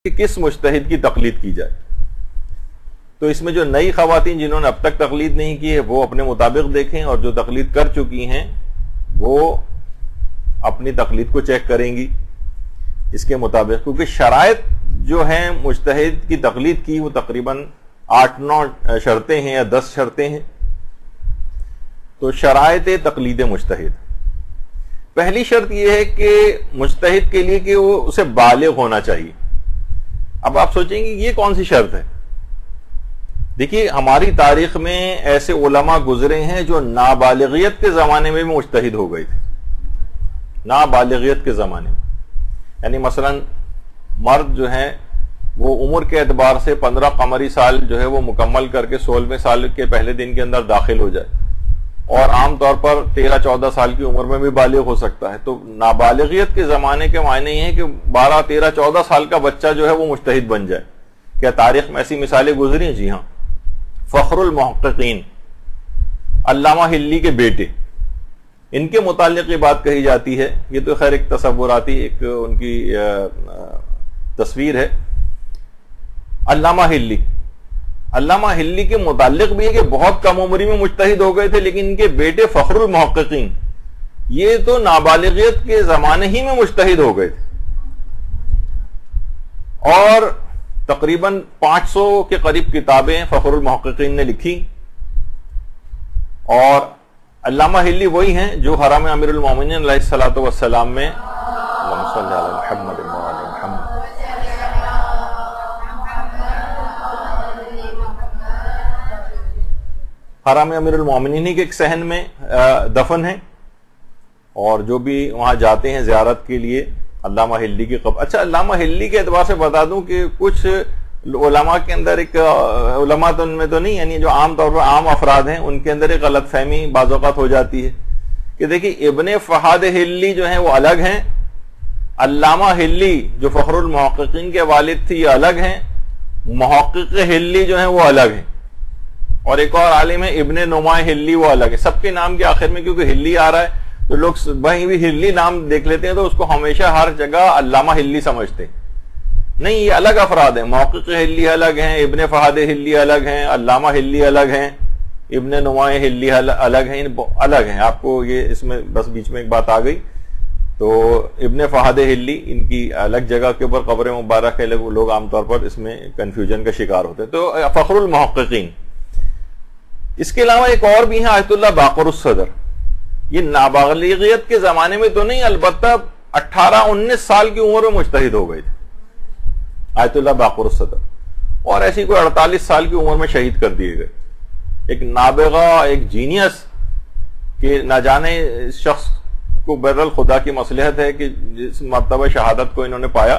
کہ کس مجتہد کی تقلید کی جائے. تو اس میں جو نئی خواتین جنہوں نے اب تک تقلید نہیں کی ہے وہ اپنے مطابق دیکھیں، اور جو تقلید کر چکی ہیں وہ اپنی تقلید کو چیک کریں گی اس کے مطابق، کیونکہ شرائط جو ہیں مجتہد کی تقلید کی وہ تقریباً 8-9 شرطیں ہیں یا 10 شرطیں ہیں. تو شرائط تقلید مجتہد، پہلی شرط یہ ہے کہ مجتہد کے لیے کہ وہ اسے بالغ ہونا چاہیے. اب آپ سوچیں گے یہ کون سی شرط ہے؟ دیکھیے ہماری تاریخ میں ایسے علماء گزرے ہیں جو نابالغیت کے زمانے میں بھی مجتہد ہو گئے تھے. نابالغیت کے زمانے میں، یعنی مثلا مرد جو ہیں وہ عمر کے اعتبار سے 15 قمری سال جو ہے وہ مکمل کر کے 16ویں سال کے پہلے دن کے اندر داخل ہو جائے، اور عام طور پر 13-14 سال کی عمر میں بھی بالغ ہو سکتا ہے. تو نابالغیت کے زمانے کے معنی یہ ہے کہ 12-13-14 سال کا بچہ جو ہے وہ مجتہد بن جائے. کیا تاریخ میں ایسی مثالیں گزری ہیں؟ جی ہاں. فخر المحققین علامہ ہلی کے بیٹے، ان کے متعلق یہ بات کہی جاتی ہے، یہ تو خیر ایک تصوراتی ایک ان کی تصویر ہے. علامہ ہلی کے متعلق بھی ہے کہ بہت کم عمری میں مجتہد ہو گئے تھے، لیکن ان کے بیٹے فخر المحققین یہ تو نابالغیت کے زمانے ہی میں مجتہد ہو گئے تھے، اور تقریباً 500 کے قریب کتابیں فخر المحققین نے لکھی. اور علامہ ہلی وہی ہیں جو حرم امیر المومنین علیہ الصلوۃ والسلام میں اللہم صلی علی محمد وعلی محمد حرم امیر المومنین کے ایک صحن میں دفن ہیں، اور جو بھی وہاں جاتے ہیں زیارت کے لیے علامہ ہلی کی قبر. اچھا، علامہ ہلی کے اعتبار سے بتا دوں کہ کچھ علماء کے اندر ایک علماء تو ان میں تو نہیں، یعنی جو عام طور پر عام افراد ہیں ان کے اندر ایک غلط فہمی بعض اوقات ہو جاتی ہے کہ دیکھیے ابن فہد ہلی جو ہیں وہ الگ ہیں، علامہ ہلی جو فخر المحققین کے والد تھے یہ الگ ہیں، محقق ہلی جو ہیں وہ الگ ہیں، اور ایک اور عالم ہے ابن نماء ہلی وہ الگ ہے. سب کے نام کے آخر میں کیونکہ ہلی آ رہا ہے تو لوگ وہیں بھی ہلی نام دیکھ لیتے ہیں تو اس کو ہمیشہ ہر جگہ علامہ ہلی سمجھتے ہیں. نہیں، یہ الگ افراد ہیں. محقق ہلی الگ ہیں، ابن فہد ہلی الگ ہیں، علامہ ہلی الگ ہیں، ابن نماء ہلی الگ ہیں، الگ ہیں. آپ کو یہ اس میں بس بیچ میں ایک بات آ گئی. تو ابن فہد ہلی ان کی الگ جگہ کے اوپر قبر مبارک ہے، لوگ عام طور پر اس میں کنفیوژن کا شکار ہوتے ہیں. تو فخر المحققین. اس کے علاوہ ایک اور بھی ہیں آیت اللہ باقر الصدر. یہ نابالغیت کے زمانے میں تو نہیں، البتہ 18-19 سال کی عمر میں مجتہد ہو گئے تھے آیت اللہ باقر الصدر، اور ایسی کوئی 48 سال کی عمر میں شہید کر دیے گئے. ایک نابغہ، ایک جینیس کہ نہ جانے اس شخص کو بہرحال خدا کی مصلحت ہے کہ جس مرتبہ شہادت کو انہوں نے پایا،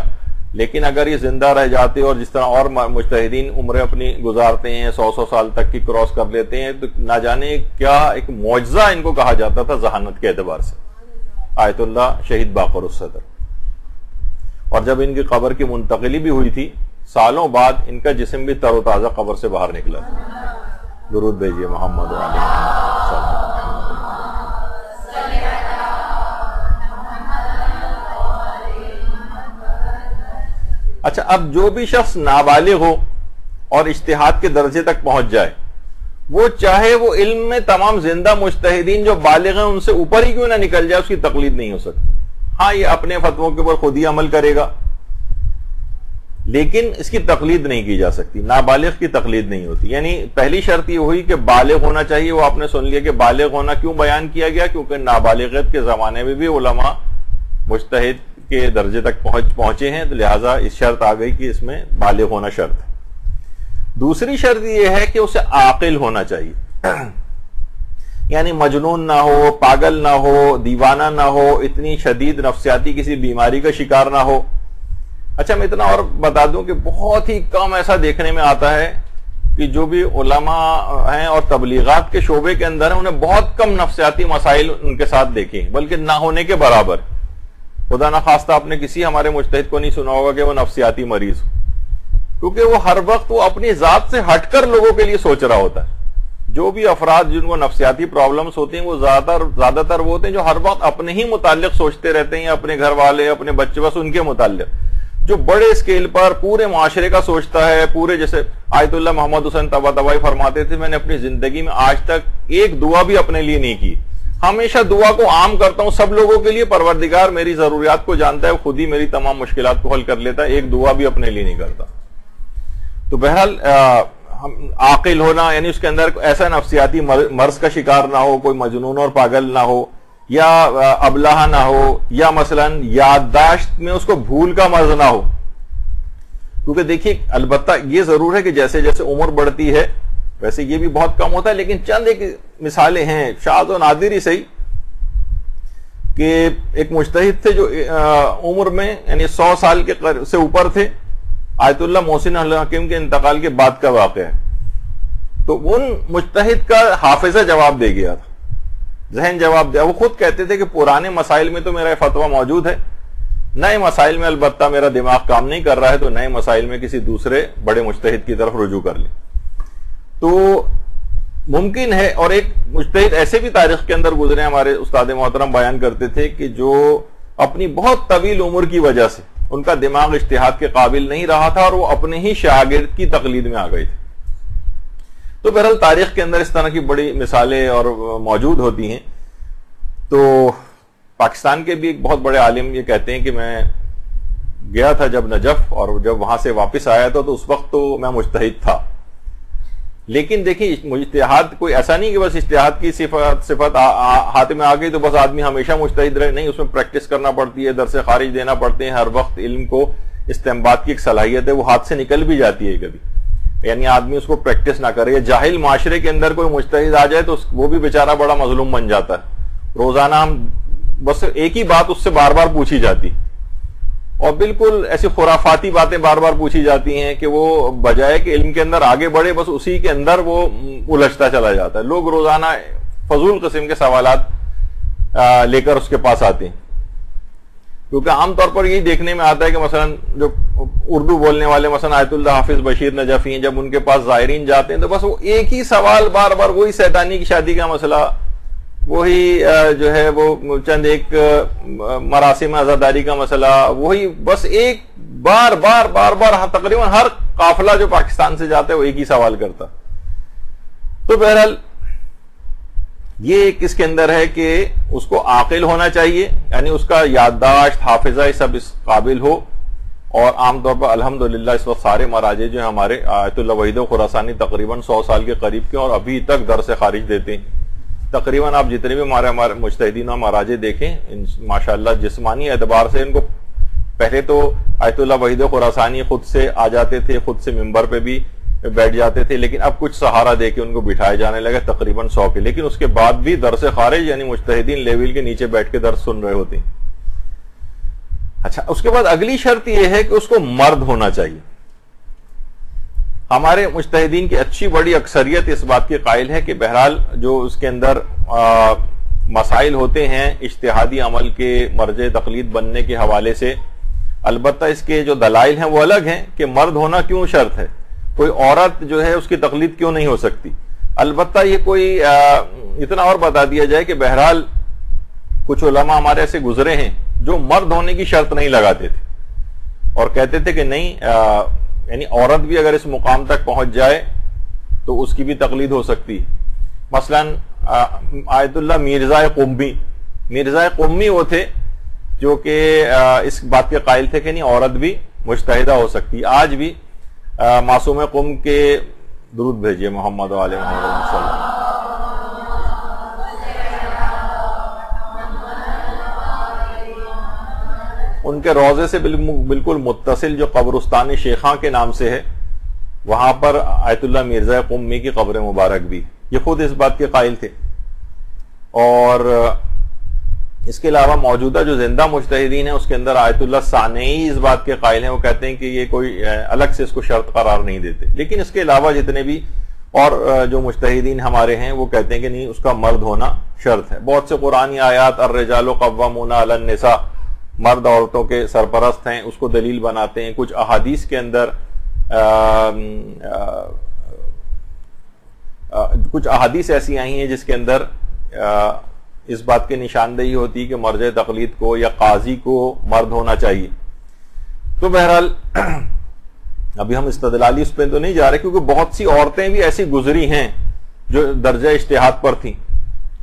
لیکن اگر یہ زندہ رہ جاتے اور جس طرح اور مجتہدین عمریں اپنی گزارتے ہیں 100 سال تک کی کراس کر لیتے ہیں، تو نہ جانے کیا ایک معجزہ ان کو کہا جاتا تھا ذہانت کے اعتبار سے. آیت اللہ شہید باقر الصدر. اور جب ان کی قبر کی منتقلی بھی ہوئی تھی سالوں بعد ان کا جسم بھی تر و تازہ قبر سے باہر نکلا. درود بھیجیے محمد علیہ وسلم. اچھا، اب جو بھی شخص نابالغ ہو اور اجتہاد کے درجے تک پہنچ جائے، وہ چاہے وہ علم میں تمام زندہ مجتہدین جو بالغ ہیں ان سے اوپر ہی کیوں نہ نکل جائے، اس کی تقلید نہیں ہو سکتی. ہاں، یہ اپنے فتووں کے اوپر خود ہی عمل کرے گا، لیکن اس کی تقلید نہیں کی جا سکتی. نابالغ کی تقلید نہیں ہوتی. یعنی پہلی شرط یہ ہوئی کہ بالغ ہونا چاہیے. وہ آپ نے سن لیا کہ بالغ ہونا کیوں بیان کیا گیا، کیونکہ نابالغیت کے زمانے میں بھی علماء مجتہد کے درجے تک پہنچے ہیں، تو لہٰذا اس شرط آ گئی کہ اس میں بالغ ہونا شرط ہے. دوسری شرط یہ ہے کہ اسے عاقل ہونا چاہیے، یعنی مجنون نہ ہو، پاگل نہ ہو، دیوانہ نہ ہو، اتنی شدید نفسیاتی کسی بیماری کا شکار نہ ہو. اچھا، میں اتنا اور بتا دوں کہ بہت ہی کم ایسا دیکھنے میں آتا ہے کہ جو بھی علماء ہیں اور تبلیغات کے شعبے کے اندر ہیں انہیں بہت کم نفسیاتی مسائل ان کے ساتھ دیکھے، بلکہ نہ ہونے کے برابر. خدا نہ خواستہ آپ نے کسی ہمارے مجتہد کو نہیں سنا ہوگا کہ وہ نفسیاتی مریض ہو، کیونکہ وہ ہر وقت وہ اپنی ذات سے ہٹ کر لوگوں کے لیے سوچ رہا ہوتا ہے. جو بھی افراد جن کو نفسیاتی پرابلمز ہوتی ہیں وہ زیادہ تر وہ ہوتے ہیں جو ہر وقت اپنے ہی متعلق سوچتے رہتے ہیں، اپنے گھر والے، اپنے بچے، بس ان کے متعلق. جو بڑے اسکیل پر پورے معاشرے کا سوچتا ہے، پورے، جیسے آیت اللہ محمد حسین طباطبائی فرماتے تھے، میں نے اپنی زندگی میں آج تک ایک دعا بھی اپنے لیے نہیں کی، ہمیشہ دعا کو عام کرتا ہوں سب لوگوں کے لیے، پروردگار میری ضروریات کو جانتا ہے، خود ہی میری تمام مشکلات کو حل کر لیتا ہے، ایک دعا بھی اپنے لیے نہیں کرتا۔ تو بہرحال عاقل ہونا، یعنی اس کے اندر ایسا نفسیاتی مرض کا شکار نہ ہو، کوئی مجنون اور پاگل نہ ہو، یا ابلہ نہ ہو، یا مثلا یادداشت میں اس کو بھول کا مرض نہ ہو۔ کیونکہ دیکھیے البتہ یہ ضرور ہے کہ جیسے جیسے عمر بڑھتی ہے ویسے یہ بھی بہت کم ہوتا ہے، لیکن چند ایک مثالیں ہیں شاذ و نادر ہی صحیح، کہ ایک مجتہد تھے جو عمر میں یعنی 100 سال کے سے اوپر تھے، آیت اللہ محسن الحکیم کے انتقال کے بعد کا واقعہ ہے۔ تو ان مجتہد کا حافظہ جواب دے گیا تھا، ذہن جواب دیا۔ وہ خود کہتے تھے کہ پرانے مسائل میں تو میرا فتویٰ موجود ہے، نئے مسائل میں البتہ میرا دماغ کام نہیں کر رہا ہے، تو نئے مسائل میں کسی دوسرے بڑے مجتہد کی طرف رجوع کر لیں۔ تو ممکن ہے، اور ایک مجتہد ایسے بھی تاریخ کے اندر گزرے، ہمارے استاد محترم بیان کرتے تھے کہ جو اپنی بہت طویل عمر کی وجہ سے ان کا دماغ اجتہاد کے قابل نہیں رہا تھا، اور وہ اپنے ہی شاگرد کی تقلید میں آ گئے تھے۔ تو بہرحال تاریخ کے اندر اس طرح کی بڑی مثالیں اور موجود ہوتی ہیں۔ تو پاکستان کے بھی ایک بہت بڑے عالم یہ کہتے ہیں کہ میں گیا تھا جب نجف، اور جب وہاں سے واپس آیا تھا تو اس وقت تو میں مجتہد تھا، لیکن دیکھیں اجتہاد کوئی ایسا نہیں کہ بس اجتہاد کی صفت ہاتھ میں آ گئی تو بس آدمی ہمیشہ مجتہد رہے، نہیں، اس میں پریکٹس کرنا پڑتی ہے، درس خارج دینا پڑتے ہیں، ہر وقت علم کو استنباط کی ایک صلاحیت ہے، وہ ہاتھ سے نکل بھی جاتی ہے کبھی، یعنی آدمی اس کو پریکٹس نہ کرے، یا جاہل معاشرے کے اندر کوئی مجتہد آ جائے تو وہ بھی بیچارہ بڑا مظلوم بن جاتا ہے، روزانہ ہم بس ایک ہی بات اس سے بار بار پوچھی جاتی، اور بالکل ایسی خرافاتی باتیں بار بار پوچھی جاتی ہیں کہ وہ بجائے کہ علم کے اندر آگے بڑھے بس اسی کے اندر وہ الجھتا چلا جاتا ہے۔ لوگ روزانہ فضول قسم کے سوالات لے کر اس کے پاس آتے ہیں، کیونکہ عام طور پر یہی دیکھنے میں آتا ہے کہ مثلا جو اردو بولنے والے مثلا آیت اللہ حافظ بشیر نجفی ہیں، جب ان کے پاس زائرین جاتے ہیں تو بس وہ ایک ہی سوال بار بار، وہی سیطانی کی شادی کا مسئلہ، وہی جو ہے وہ چند ایک مراسم عزاداری کا مسئلہ، وہی بس ایک بار بار بار بار تقریباً ہر قافلہ جو پاکستان سے جاتا ہے وہ ایک ہی سوال کرتا۔ تو بہرحال یہ اس کے اندر ہے کہ اس کو عاقل ہونا چاہیے، یعنی اس کا یادداشت، حافظہ، یہ سب اس قابل ہو، اور عام طور پر الحمدللہ اس وقت سارے مراجع جو ہیں ہمارے آیت اللہ وحید خراسانی تقریباً 100 سال کے قریب کے، اور ابھی تک درس خارج دیتے ہیں۔ تقریباً آپ جتنے بھی ہمارے مجتہدین و مراجع دیکھیں ماشاءاللہ جسمانی اعتبار سے ان کو پہلے تو آیت اللہ وحید خراسانی خود سے آ جاتے تھے، خود سے ممبر پہ بھی بیٹھ جاتے تھے، لیکن اب کچھ سہارا دے کے ان کو بٹھائے جانے لگے تقریباً 100 کے، لیکن اس کے بعد بھی درس خارج یعنی مجتہدین لیول کے نیچے بیٹھ کے درس سن رہے ہوتے ہیں۔ اچھا، اس کے بعد اگلی شرط یہ ہے کہ اس کو مرد ہونا چاہیے۔ ہمارے مجتہدین کی اچھی بڑی اکثریت اس بات کے قائل ہے کہ بہرحال جو اس کے اندر مسائل ہوتے ہیں اجتہادی عمل کے مرجع تقلید بننے کے حوالے سے، البتہ اس کے جو دلائل ہیں وہ الگ ہیں کہ مرد ہونا کیوں شرط ہے، کوئی عورت جو ہے اس کی تقلید کیوں نہیں ہو سکتی۔ البتہ یہ کوئی اتنا اور بتا دیا جائے کہ بہرحال کچھ علماء ہمارے ایسے گزرے ہیں جو مرد ہونے کی شرط نہیں لگاتے تھے، اور کہتے تھے کہ نہیں، یعنی عورت بھی اگر اس مقام تک پہنچ جائے تو اس کی بھی تقلید ہو سکتی ہے۔ مثلا آیت اللہ مرزا قمی وہ تھے جو کہ اس بات کے قائل تھے کہ نہیں، عورت بھی مجتہدہ ہو سکتی۔ آج بھی معصوم قم کے درود بھیجیے محمد و آل محمد صلی اللہ علیہ وسلم۔ ان کے روضے سے بالکل متصل جو قبرستان شیخاں کے نام سے ہے، وہاں پر آیت اللہ مرزا قمی کی قبر مبارک بھی، یہ خود اس بات کے قائل تھے۔ اور اس کے علاوہ موجودہ جو زندہ مجتہدین ہیں اس کے اندر آیت اللہ ثانوی اس بات کے قائل ہیں، وہ کہتے ہیں کہ یہ کوئی الگ سے اس کو شرط قرار نہیں دیتے۔ لیکن اس کے علاوہ جتنے بھی اور جو مجتہدین ہمارے ہیں وہ کہتے ہیں کہ نہیں، اس کا مرد ہونا شرط ہے۔ بہت سے قرآنی آیات الرجال قوامون علی النساء، مرد عورتوں کے سرپرست ہیں، اس کو دلیل بناتے ہیں۔ کچھ احادیث کے اندر کچھ احادیث ایسی آئی ہیں جس کے اندر اس بات کی نشاندہی ہوتی ہے کہ مرجع تقلید کو یا قاضی کو مرد ہونا چاہیے۔ تو بہرحال ابھی ہم استدلالی اس پہ تو نہیں جا رہے، کیونکہ بہت سی عورتیں بھی ایسی گزری ہیں جو درجہ اجتہاد پر تھیں.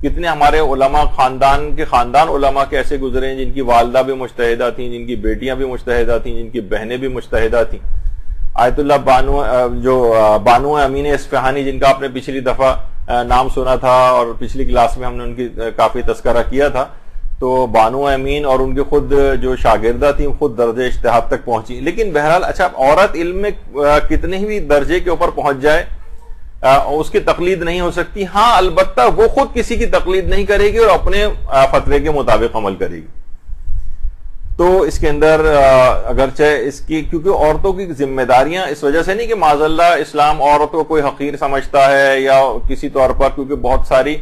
کتنے ہمارے علماء خاندان علماء کے ایسے گزرے ہیں جن کی والدہ بھی مجتہدہ تھیں، جن کی بیٹیاں بھی مجتہدہ تھیں، جن کی بہنیں بھی مجتہدہ تھیں. آیت اللہ بانو امین اصفہانی، جن کا آپ نے پچھلی دفعہ نام سنا تھا اور پچھلی کلاس میں ہم نے ان کی کافی تذکرہ کیا تھا، تو بانو امین اور ان کے خود جو شاگردہ تھیں خود درجہ اجتہاد تک پہنچی. لیکن بہرحال اچھا، عورت علم میں کتنے بھی درجے کے اوپر پہنچ جائے اس کی تقلید نہیں ہو سکتی. ہاں البتہ وہ خود کسی کی تقلید نہیں کرے گی اور اپنے فتوے کے مطابق عمل کرے گی. تو اس کے اندر اگرچہ اس کی، کیونکہ عورتوں کی ذمہ داریاں اس وجہ سے نہیں کہ معاذ اللہ اسلام عورت کو کوئی حقیر سمجھتا ہے یا کسی طور پر، کیونکہ بہت ساری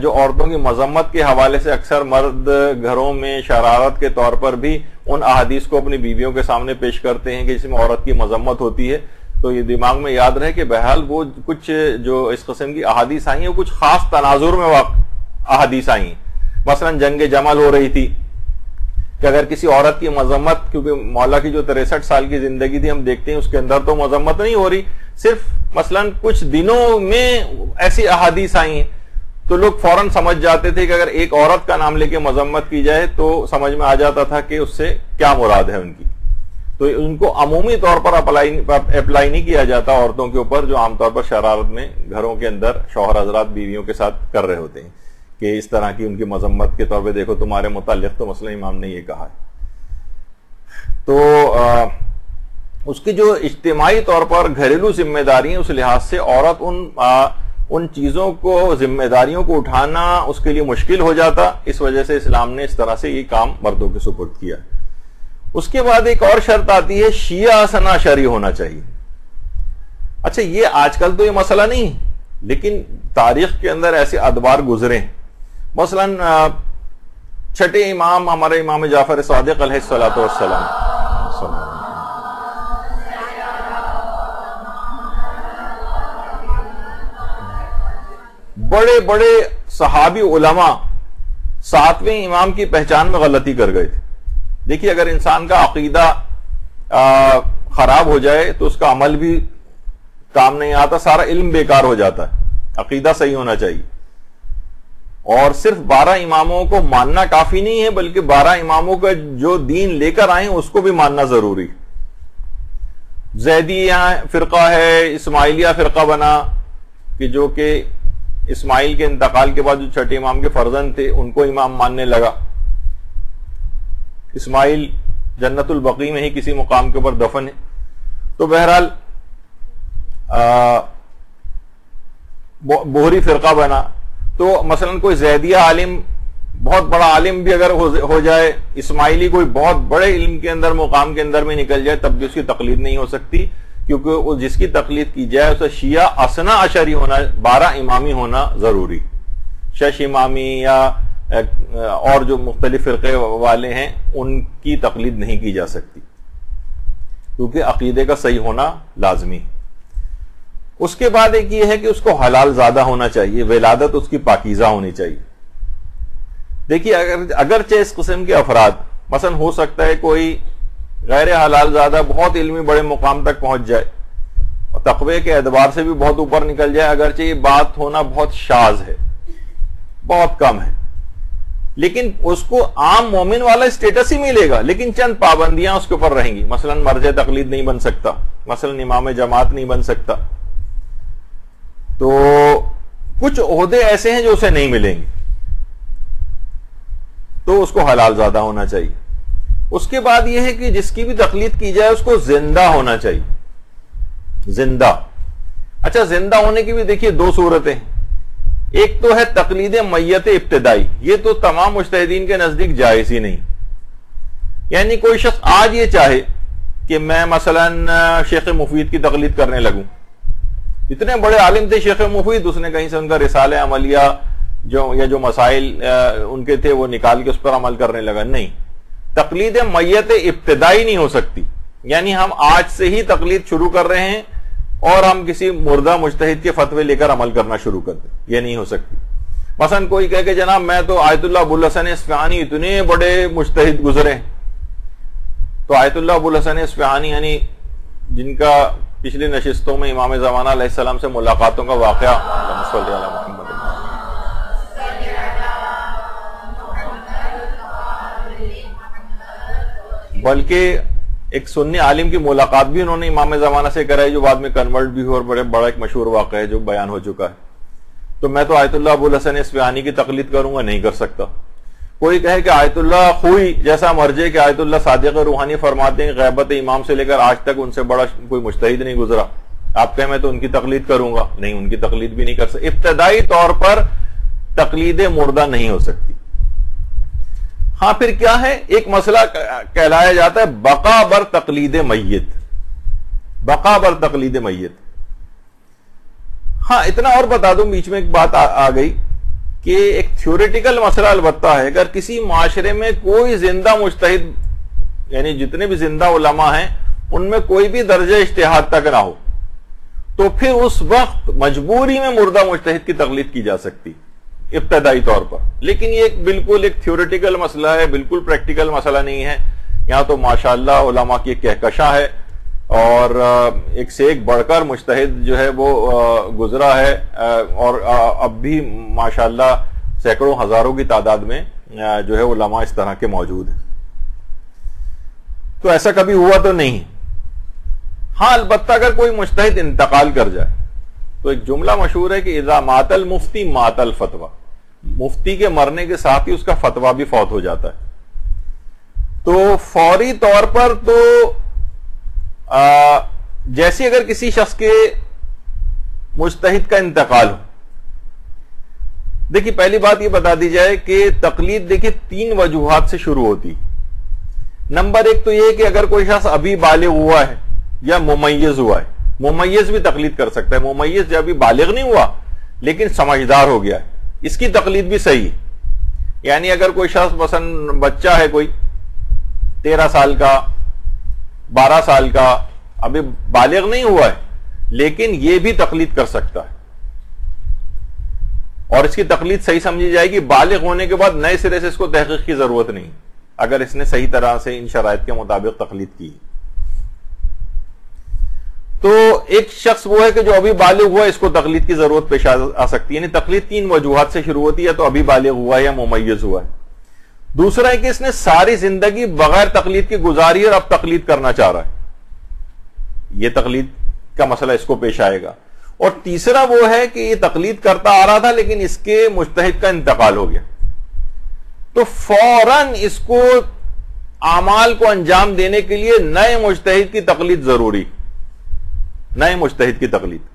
جو عورتوں کی مذمت کے حوالے سے اکثر مرد گھروں میں شرارت کے طور پر بھی ان احادیث کو اپنی بیویوں کے سامنے پیش کرتے ہیں کہ جس میں عورت کی مذمت ہوتی ہے. تو یہ دماغ میں یاد رہے کہ بہرحال وہ کچھ جو اس قسم کی احادیث آئی ہیں وہ کچھ خاص تناظر میں احادیث آئی ہیں. مثلا جنگ جمل ہو رہی تھی کہ اگر کسی عورت کی مذمت، کیونکہ مولا کی جو 63 سال کی زندگی تھی ہم دیکھتے ہیں اس کے اندر تو مذمت نہیں ہو رہی، صرف مثلا کچھ دنوں میں ایسی احادیث آئی ہیں تو لوگ فوراً سمجھ جاتے تھے کہ اگر ایک عورت کا نام لے کے مذمت کی جائے تو سمجھ میں آ جاتا تھا کہ اس سے کیا مراد ہے ان کی. تو ان کو عمومی طور پر اپلائی نہیں کیا جاتا عورتوں کے اوپر جو عام طور پر شرارت میں گھروں کے اندر شوہر حضرات بیویوں کے ساتھ کر رہے ہوتے ہیں، کہ اس طرح کی ان کی مذمت کے طور پہ دیکھو تمہارے متعلق تو مثلا امام نے یہ کہا ہے. تو اس کی جو اجتماعی طور پر گھریلو ذمہ داری ہیں اس لحاظ سے عورت ان چیزوں کو، ذمہ داریوں کو اٹھانا اس کے لیے مشکل ہو جاتا. اس وجہ سے اسلام نے اس طرح سے یہ کام مردوں کے سپرد کیا. اس کے بعد ایک اور شرط آتی ہے، شیعہ اثنا عشری ہونا چاہیے. اچھا یہ آج کل تو یہ مسئلہ نہیں، لیکن تاریخ کے اندر ایسے ادوار گزرے ہیں. مثلا چھٹے امام ہمارے امام جعفر صادق علیہ الصلوۃ والسلام، بڑے بڑے صحابی علماء 7ویں امام کی پہچان میں غلطی کر گئے تھے. دیکھیے اگر انسان کا عقیدہ خراب ہو جائے تو اس کا عمل بھی کام نہیں آتا، سارا علم بیکار ہو جاتا ہے. عقیدہ صحیح ہونا چاہیے. اور صرف 12 اماموں کو ماننا کافی نہیں ہے، بلکہ 12 اماموں کا جو دین لے کر آئے ہیں اس کو بھی ماننا ضروری. زیدیہ فرقہ ہے، اسماعیلیہ فرقہ بنا کہ جو کہ اسماعیل کے انتقال کے بعد جو چھٹے امام کے فرزند تھے ان کو امام ماننے لگا. اسماعیل جنت البقیع میں ہی کسی مقام کے اوپر دفن ہے. تو بہرحال بوہری فرقہ بنا. تو مثلا کوئی زیدیہ عالم، بہت بڑا عالم بھی اگر ہو جائے، اسماعیلی کوئی بہت بڑے علم کے اندر مقام کے اندر میں نکل جائے، تب بھی اس کی تقلید نہیں ہو سکتی، کیونکہ وہ جس کی تقلید کی جائے اسے شیعہ اثنا عشری ہونا، 12 امامی ہونا ضروری. 6 امامی یا اور جو مختلف فرقے والے ہیں ان کی تقلید نہیں کی جا سکتی، کیونکہ عقیدے کا صحیح ہونا لازمی. اس کے بعد ایک یہ ہے کہ اس کو حلال زادہ ہونا چاہیے، ولادت اس کی پاکیزہ ہونی چاہیے. دیکھیے اگرچہ اس قسم کے افراد، مثلا ہو سکتا ہے کوئی غیر حلال زادہ بہت علمی بڑے مقام تک پہنچ جائے اور تقوی کے اعتبار سے بھی بہت اوپر نکل جائے، اگرچہ یہ بات ہونا بہت شاذ ہے، بہت کم ہے، لیکن اس کو عام مومن والا اسٹیٹس ہی ملے گا، لیکن چند پابندیاں اس کے اوپر رہیں گی. مثلا مرجع تقلید نہیں بن سکتا، مثلا امام جماعت نہیں بن سکتا. تو کچھ عہدے ایسے ہیں جو اسے نہیں ملیں گے، تو اس کو حلال زادہ ہونا چاہیے. اس کے بعد یہ ہے کہ جس کی بھی تقلید کی جائے اس کو زندہ ہونا چاہیے. زندہ. اچھا زندہ ہونے کی بھی دیکھیے 2 صورتیں. ایک تو ہے تقلید میت ابتدائی، یہ تو تمام مجتہدین کے نزدیک جائز ہی نہیں. یعنی کوئی شخص آج یہ چاہے کہ میں مثلا شیخ مفید کی تقلید کرنے لگوں، اتنے بڑے عالم تھے شیخ مفید، اس نے کہیں سے ان کا رسالہ عملیہ جو مسائل ان کے تھے وہ نکال کے اس پر عمل کرنے لگا. نہیں، تقلید میت ابتدائی نہیں ہو سکتی. یعنی ہم آج سے ہی تقلید شروع کر رہے ہیں اور ہم کسی مردہ مجتہد کے فتوے لے کر عمل کرنا شروع کر دیں، یہ نہیں ہو سکتی. مثلا کوئی کہے کہ جناب میں تو آیت اللہ ابوالحسن اصفہانی اتنے بڑے مجتہد گزرے، تو آیت اللہ ابو الحسن اصفہانی یعنی جن کا پچھلی نشستوں میں امام زمانہ علیہ السلام سے ملاقاتوں کا واقعہ، صلی اللہ علیہ محمد، بلکہ ایک سنی عالم کی ملاقات بھی انہوں نے امام زمانہ سے کرائی جو بعد میں کنورٹ بھی ہو، اور بڑا ایک مشہور واقعہ ہے جو بیان ہو چکا ہے. تو میں تو آیت اللہ ابو الحسن اصفہانی کی تقلید کروں گا؟ نہیں کر سکتا. کوئی کہے کہ آیت اللہ خوئی جیسا مرجے کہ آیت اللہ صادق روحانی فرماتے ہیں غیبت امام سے لے کر آج تک ان سے بڑا کوئی مجتہد نہیں گزرا، آپ کہیں میں تو ان کی تقلید کروں گا؟ نہیں، ان کی تقلید بھی نہیں کر سکتا. ابتدائی طور پر تقلید مردہ نہیں ہو سکتی. ہاں پھر کیا ہے؟ ایک مسئلہ کہلایا جاتا ہے بقا بر تقلید میت. بقا بر تقلید میت. ہاں اتنا اور بتا دوں، بیچ میں ایک بات آ گئی کہ ایک تھیوریٹیکل مسئلہ البتہ ہے، اگر کسی معاشرے میں کوئی زندہ مجتہد یعنی جتنے بھی زندہ علماء ہیں ان میں کوئی بھی درجہ اجتہاد تک نہ ہو تو پھر اس وقت مجبوری میں مردہ مجتہد کی تقلید کی جا سکتی ابتدائی طور پر. لیکن یہ بالکل ایک تھیوریٹیکل مسئلہ ہے، بالکل پریکٹیکل مسئلہ نہیں ہے. یہاں تو ماشاءاللہ علماء کی ایک کہکشاں ہے اور ایک سے ایک بڑھ کر مجتہد جو ہے وہ گزرا ہے، اور اب بھی ماشاءاللہ سینکڑوں ہزاروں کی تعداد میں جو ہے علماء اس طرح کے موجود ہیں. تو ایسا کبھی ہوا تو نہیں. ہاں البتہ اگر کوئی مجتہد انتقال کر جائے تو ایک جملہ مشہور ہے کہ اذا مات المفتی مات الفتوی، مفتی کے مرنے کے ساتھ ہی اس کا فتویٰ بھی فوت ہو جاتا ہے. تو فوری طور پر تو جیسے اگر کسی شخص کے مجتہد کا انتقال ہو، دیکھیے پہلی بات یہ بتا دی جائے کہ تقلید دیکھیے 3 وجوہات سے شروع ہوتی. نمبر 1 تو یہ کہ اگر کوئی شخص ابھی بالغ ہوا ہے یا ممیز ہوا ہے. ممیز بھی تقلید کر سکتا ہے، ممیز جو ابھی بالغ نہیں ہوا لیکن سمجھدار ہو گیا ہے، اس کی تقلید بھی صحیح ہے. یعنی اگر کوئی شخص مثلا بچہ ہے کوئی 13 سال کا 12 سال کا ابھی بالغ نہیں ہوا ہے لیکن یہ بھی تقلید کر سکتا ہے، اور اس کی تقلید صحیح سمجھی جائے گی. بالغ ہونے کے بعد نئے سرے سے اس کو تحقیق کی ضرورت نہیں اگر اس نے صحیح طرح سے ان شرائط کے مطابق تقلید کی. تو ایک شخص وہ ہے کہ جو ابھی بالغ ہوا ہے، اس کو تقلید کی ضرورت پیش آ سکتی ہے. یعنی تقلید 3 وجوہات سے شروع ہوتی ہے، تو ابھی بالغ ہوا ہے یا ممیز ہوا ہے. دوسرا ہے کہ اس نے ساری زندگی بغیر تقلید کی گزاری اور اب تقلید کرنا چاہ رہا ہے، یہ تقلید کا مسئلہ اس کو پیش آئے گا. اور تیسرا وہ ہے کہ یہ تقلید کرتا آ رہا تھا لیکن اس کے مجتہد کا انتقال ہو گیا، تو فوراً اس کو اعمال کو انجام دینے کے لیے نئے مجتہد کی تقلید ضروری، نئے مجتہد کی تقلید.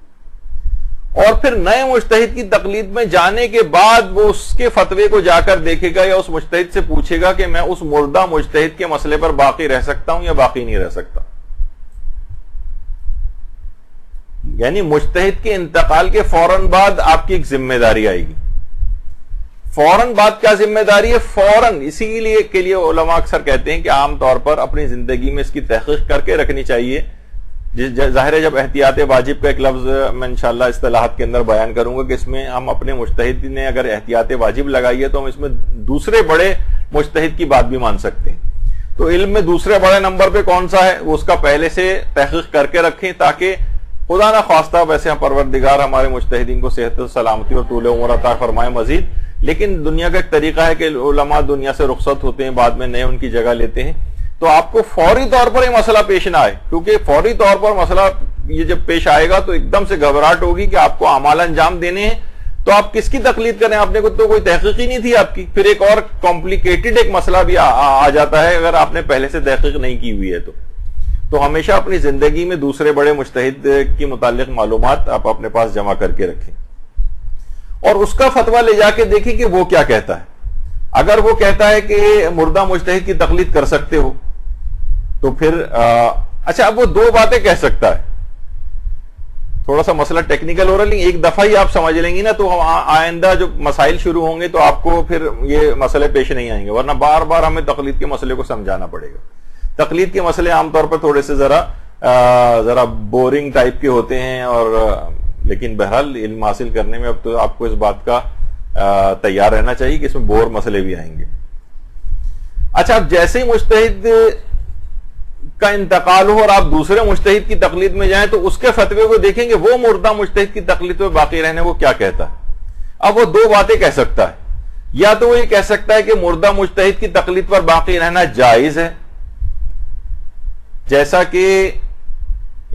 اور پھر نئے مجتہد کی تقلید میں جانے کے بعد وہ اس کے فتوے کو جا کر دیکھے گا یا اس مجتہد سے پوچھے گا کہ میں اس مردہ مجتہد کے مسئلے پر باقی رہ سکتا ہوں یا باقی نہیں رہ سکتا. یعنی مجتہد کے انتقال کے فوراً بعد آپ کی ایک ذمہ داری آئے گی. فوراً بعد کیا ذمہ داری ہے؟ فوراً اسی لیے کے لیے علماء اکثر کہتے ہیں کہ عام طور پر اپنی زندگی میں اس کی تحقیق کر کے رکھنی چاہیے. ظاہر ہے جب احتیاط واجب کا ایک لفظ میں انشاءاللہ اصطلاحات کے اندر بیان کروں گا کہ اس میں ہم اپنے مجتہد نے اگر احتیاط واجب لگائی ہے تو ہم اس میں دوسرے بڑے مجتہد کی بات بھی مان سکتے ہیں. تو علم میں دوسرے بڑے نمبر پہ کون سا ہے وہ اس کا پہلے سے تحقیق کر کے رکھیں تاکہ خدا نہ خواستہ، ویسے پروردگار ہمارے مجتہدین کو صحت و سلامتی اور طول عمر عطا فرمائے مزید، لیکن دنیا کا ایک طریقہ ہے کہ علماء دنیا سے رخصت ہوتے ہیں، بعد میں نئے ان کی جگہ لیتے ہیں. تو آپ کو فوری طور پر یہ مسئلہ پیش نہ آئے، کیونکہ فوری طور پر مسئلہ یہ جب پیش آئے گا تو ایک دم سے گھبراہٹ ہوگی کہ آپ کو اعمال انجام دینے ہیں، تو آپ کس کی تقلید کریں؟ آپ نے تو کوئی تحقیق ہی نہیں تھی آپ کی. پھر ایک اور کمپلیکیٹڈ ایک مسئلہ بھی آ جاتا ہے اگر آپ نے پہلے سے تحقیق نہیں کی ہوئی ہے. تو ہمیشہ اپنی زندگی میں دوسرے بڑے مجتہد کی متعلق معلومات آپ اپنے پاس جمع کر کے رکھیں اور اس کا فتویٰ لے جا کے دیکھیں کہ وہ کیا کہتا ہے. اگر وہ کہتا ہے کہ مردہ مجتہد کی تقلید کر سکتے ہو تو پھر اچھا اب وہ 2 باتیں کہہ سکتا ہے. تھوڑا سا مسئلہ ٹیکنیکل ہو رہا ہے لیکن ایک دفعہ ہی آپ سمجھ لیں گی نا تو آئندہ جو مسائل شروع ہوں گے تو آپ کو پھر یہ مسئلے پیش نہیں آئیں گے، ورنہ بار بار ہمیں تقلید کے مسئلے کو سمجھانا پڑے گا. تقلید کے مسئلے عام طور پر تھوڑے سے ذرا بورنگ ٹائپ کے ہوتے ہیں، اور لیکن بہرحال علم حاصل کرنے میں اب تو آپ کو اس بات کا تیار رہنا چاہیے کہ اس میں بور مسئلے بھی آئیں گے. اچھا اب جیسے ہی مجتہد کا انتقال ہو اور آپ دوسرے مجتہد کی تقلید میں جائیں تو اس کے فتوے کو دیکھیں گے وہ مردہ مجتہد کی تقلید میں باقی رہنے وہ کیا کہتا ہے. اب وہ دو باتیں کہہ سکتا ہے, یا تو وہ یہ کہہ سکتا ہے کہ مردہ مجتہد کی تقلید پر باقی رہنا جائز ہے, جیسا کہ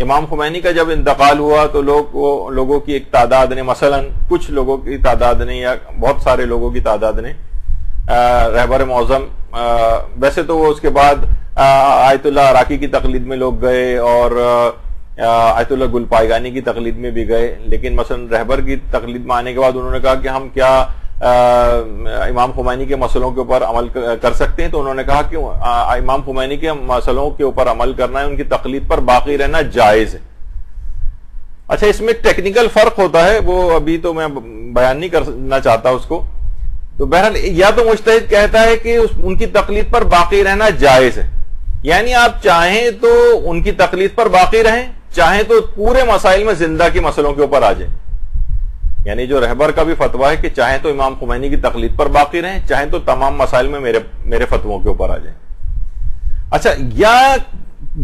امام خمینی کا جب انتقال ہوا تو لوگوں کی ایک تعداد نے, مثلا کچھ لوگوں کی تعداد نے یا بہت سارے لوگوں کی تعداد نے رہبر معظم, ویسے تو وہ اس کے بعد آیت اللہ عراقی کی تقلید میں لوگ گئے اور آیت اللہ گل پائیگانی کی تقلید میں بھی گئے, لیکن مثلا رہبر کی تقلید میں آنے کے بعد انہوں نے کہا کہ ہم کیا امام خمینی کے مسئلوں کے اوپر عمل کر سکتے ہیں, تو انہوں نے کہا کہ امام خمینی کے مسئلوں کے اوپر عمل کرنا ہے, ان کی تقلید پر باقی رہنا جائز ہے. اچھا, اس میں ٹیکنیکل فرق ہوتا ہے, وہ ابھی تو میں بیان نہیں کرنا چاہتا اس کو. تو بہرحال یا تو مجتہد کہتا ہے کہ ان کی تقلید پر باقی رہنا جائز ہے, یعنی آپ چاہیں تو ان کی تقلید پر باقی رہیں, چاہیں تو پورے مسائل میں زندہ کے مسئلوں کے اوپر آ جائیں. یعنی جو رہبر کا بھی فتویٰ ہے کہ چاہیں تو امام خمینی کی تقلید پر باقی رہیں, چاہیں تو تمام مسائل میں میرے فتووں کے اوپر آ جائیں. اچھا,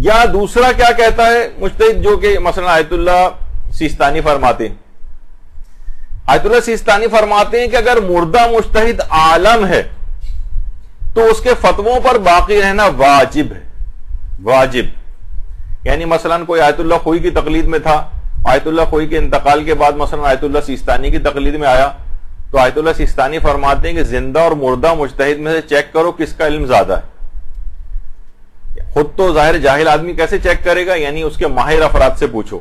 یا دوسرا کیا کہتا ہے مجتہد, جو کہ مثلا آیت اللہ سیستانی فرماتے ہیں, آیت اللہ سیستانی فرماتے ہیں کہ اگر مردہ مجتہد عالم ہے تو اس کے فتووں پر باقی رہنا واجب ہے, واجب. یعنی مثلا کوئی آیت اللہ خوئی کی تقلید میں تھا, آیت اللہ خوئی کے انتقال کے بعد مثلا آیت اللہ سیستانی کی تقلید میں آیا, تو آیت اللہ سیستانی فرماتے ہیں کہ زندہ اور مردہ مجتہد میں سے چیک کرو کس کا علم زیادہ ہے. خود تو ظاہر جاہل آدمی کیسے چیک کرے گا, یعنی اس کے ماہر افراد سے پوچھو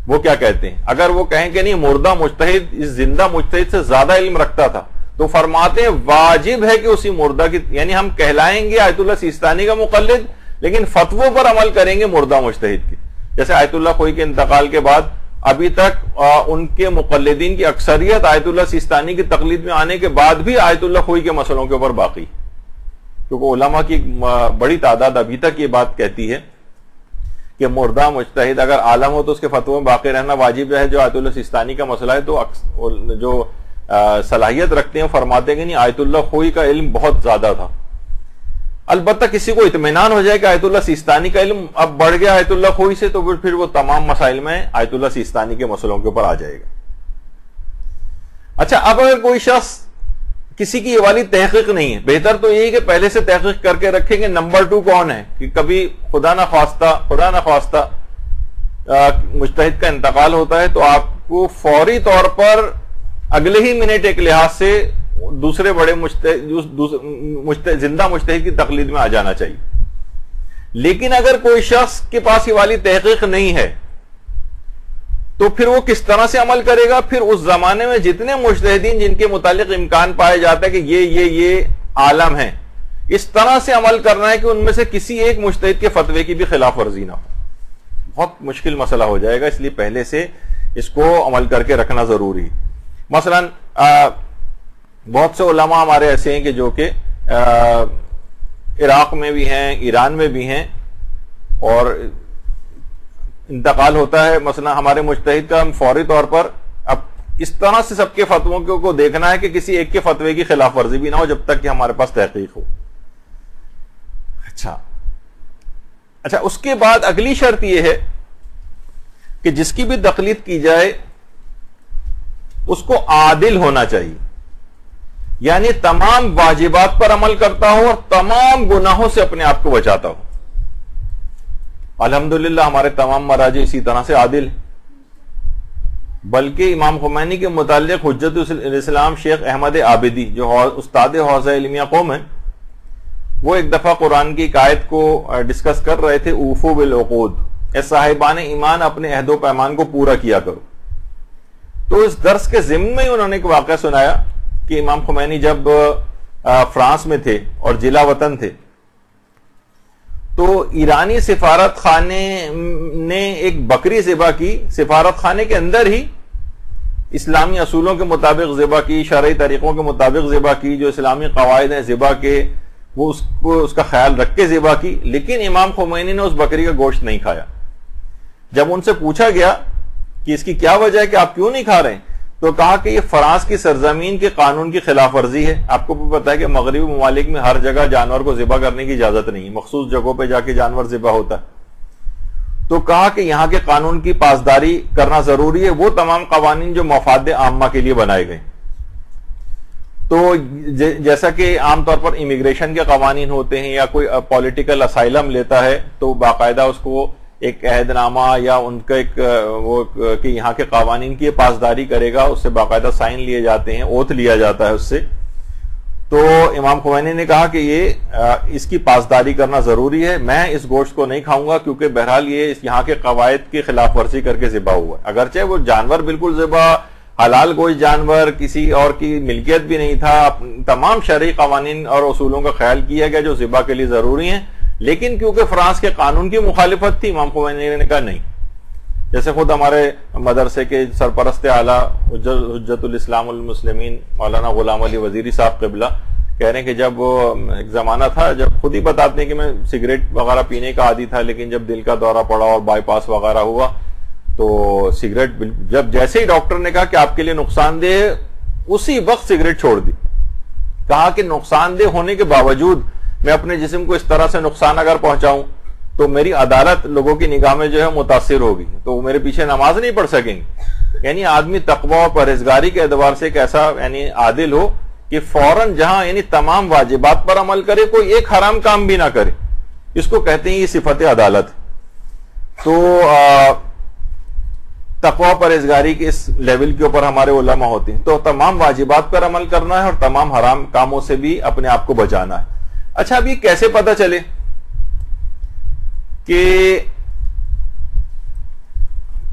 وہ کیا کہتے ہیں. اگر وہ کہیں کہ نہیں مردہ مجتہد اس زندہ مجتہد سے زیادہ علم رکھتا تھا, تو فرماتے ہیں واجب ہے کہ اسی مردہ کی, یعنی ہم کہلائیں گے آیت اللہ سیستانی کا مقلد لیکن فتووں پر عمل کریں گے مردہ مجتہد کی. جیسے آیت اللہ خوئی کے انتقال کے بعد ابھی تک ان کے مقلدین کی اکثریت آیت اللہ سیستانی کی تقلید میں آنے کے بعد بھی آیت اللہ خوئی کے مسئلوں کے اوپر باقی, کیونکہ علماء کی بڑی تعداد ابھی تک یہ بات کہتی ہے کہ مردہ مجتہد اگر عالم ہو تو اس کے فتووں میں باقی رہنا واجب ہے. جو آیت اللہ سیستانی کا مسئلہ ہے تو جو صلاحیت رکھتے ہیں فرماتے ہیں کہ نہیں آیت اللہ خوئی کا علم بہت زیادہ تھا. البتہ کسی کو اطمینان ہو جائے کہ آیت اللہ سیستانی کا علم اب بڑھ گیا آیت اللہ خوئی سے, تو پھر وہ تمام مسائل میں آیت اللہ سیستانی کے مسئلوں کے اوپر آ جائے گا. اچھا, اب اگر کوئی شخص کسی کی یہ والی تحقیق نہیں ہے, بہتر تو یہی کہ پہلے سے تحقیق کر کے رکھیں گے نمبر 2 کون ہے, کہ کبھی خدا نہ خواستہ مجتہد کا انتقال ہوتا ہے تو آپ کو فوری طور پر اگلے ہی منٹ ایک لحاظ سے دوسرے بڑے زندہ مجتہد کی تقلید میں آ جانا چاہیے. لیکن اگر کوئی شخص کے پاس یہ والی تحقیق نہیں ہے تو پھر وہ کس طرح سے عمل کرے گا. پھر اس زمانے میں جتنے مجتہدین جن کے متعلق امکان پایا جاتا ہے کہ یہ عالم ہیں, اس طرح سے عمل کرنا ہے کہ ان میں سے کسی ایک مجتہد کے فتوے کی بھی خلاف ورزی نہ ہو. بہت مشکل مسئلہ ہو جائے گا, اس لیے پہلے سے اس کو عمل کر کے رکھنا ضروری. مثلا بہت سے علماء ہمارے ایسے ہیں کہ جو کہ عراق میں بھی ہیں, ایران میں بھی ہیں, اور انتقال ہوتا ہے مثلا ہمارے مجتہد کا, ہم فوری طور پر اب اس طرح سے سب کے فتووں کو دیکھنا ہے کہ کسی ایک کے فتوے کی خلاف ورزی بھی نہ ہو جب تک کہ ہمارے پاس تحقیق ہو. اچھا, اس کے بعد اگلی شرط یہ ہے کہ جس کی بھی تقلید کی جائے اس کو عادل ہونا چاہیے, یعنی تمام واجبات پر عمل کرتا ہو اور تمام گناہوں سے اپنے آپ کو بچاتا ہو. الحمدللہ ہمارے تمام مراجع اسی طرح سے عادل ہیں, بلکہ امام خمینی کے متعلق حجت الاسلام شیخ احمد عابدی جو استاد حوزہ علمیہ قوم ہیں, وہ ایک دفعہ قرآن کی ایک آیت کو ڈسکس کر رہے تھے, اوفو بالعقود, اے صاحبان ایمان اپنے عہد و پیمان کو پورا کیا کرو. تو اس درس کے ضمن میں انہوں نے ایک واقعہ سنایا کہ امام خمینی جب فرانس میں تھے اور جلا وطن تھے تو ایرانی سفارت خانے نے ایک بکری ذبح کی, سفارت خانے کے اندر ہی اسلامی اصولوں کے مطابق ذبح کی, شرعی طریقوں کے مطابق ذبح کی, جو اسلامی قواعد ہیں ذبح کے وہ اس کا خیال رکھ کے ذبح کی. لیکن امام خمینی نے اس بکری کا گوشت نہیں کھایا. جب ان سے پوچھا گیا کہ اس کی کیا وجہ ہے کہ آپ کیوں نہیں کھا رہے ہیں, تو کہا کہ یہ فرانس کی سرزمین کے قانون کی خلاف ورزی ہے. آپ کو بھی پتا ہے کہ مغربی ممالک میں ہر جگہ جانور کو ذبح کرنے کی اجازت نہیں ہے, مخصوص جگہوں پہ جا کے جانور ذبح ہوتا ہے. تو کہا کہ یہاں کے قانون کی پاسداری کرنا ضروری ہے, وہ تمام قوانین جو مفاد عامہ کے لیے بنائے گئے. تو جیسا کہ عام طور پر امیگریشن کے قوانین ہوتے ہیں یا کوئی پولیٹیکل اسائلم لیتا ہے تو باقاعدہ اس کو ایک عہد نامہ یا ان کا ایک وہ کہ یہاں کے قوانین کی پاسداری کرے گا, اس سے باقاعدہ سائن لیے جاتے ہیں, اوتھ لیا جاتا ہے اس سے. تو امام خمینی نے کہا کہ یہ اس کی پاسداری کرنا ضروری ہے. میں اس گوشت کو نہیں کھاؤں گا کیونکہ بہرحال یہ یہاں کے قواعد کی خلاف ورزی کر کے ذبح ہوا ہے. اگرچہ وہ جانور بالکل ذبح حلال گوشت جانور, کسی اور کی ملکیت بھی نہیں تھا, تمام شرعی قوانین اور اصولوں کا خیال کیا گیا جو ذبح کے لیے ضروری ہیں, لیکن کیونکہ فرانس کے قانون کی مخالفت تھی, امام خمینی نے کہا نہیں. جیسے خود ہمارے مدرسے کے سرپرست اعلیٰ حجت الاسلام المسلمین مولانا غلام علی وزیری صاحب قبلہ کہہ رہے ہیں کہ جب ایک زمانہ تھا, جب خود ہی بتاتے ہیں کہ میں سگریٹ وغیرہ پینے کا عادی تھا, لیکن جب دل کا دورہ پڑا اور بائی پاس وغیرہ ہوا تو سگریٹ جب جیسے ہی ڈاکٹر نے کہا کہ آپ کے لیے نقصان دہ ہے, اسی وقت سگریٹ چھوڑ دی. کہا کہ نقصان دہ ہونے کے باوجود میں اپنے جسم کو اس طرح سے نقصان اگر پہنچاؤں تو میری عدالت لوگوں کی نگاہ میں جو ہے متاثر ہوگی, تو وہ میرے پیچھے نماز نہیں پڑھ سکیں گے. یعنی آدمی تقوی اور پرہیزگاری کے اعتبار سے ایک ایسا یعنی عادل ہو کہ فوراً جہاں یعنی تمام واجبات پر عمل کرے, کوئی ایک حرام کام بھی نہ کرے. اس کو کہتے ہیں یہ صفت عدالت. تو تقوی پرہیزگاری کے اس لیول کے اوپر ہمارے علماء ہوتے ہیں. تو تمام واجبات پر عمل کرنا ہے اور تمام حرام کاموں سے بھی اپنے آپ کو بچانا ہے. اچھا, اب یہ کیسے پتا چلے کہ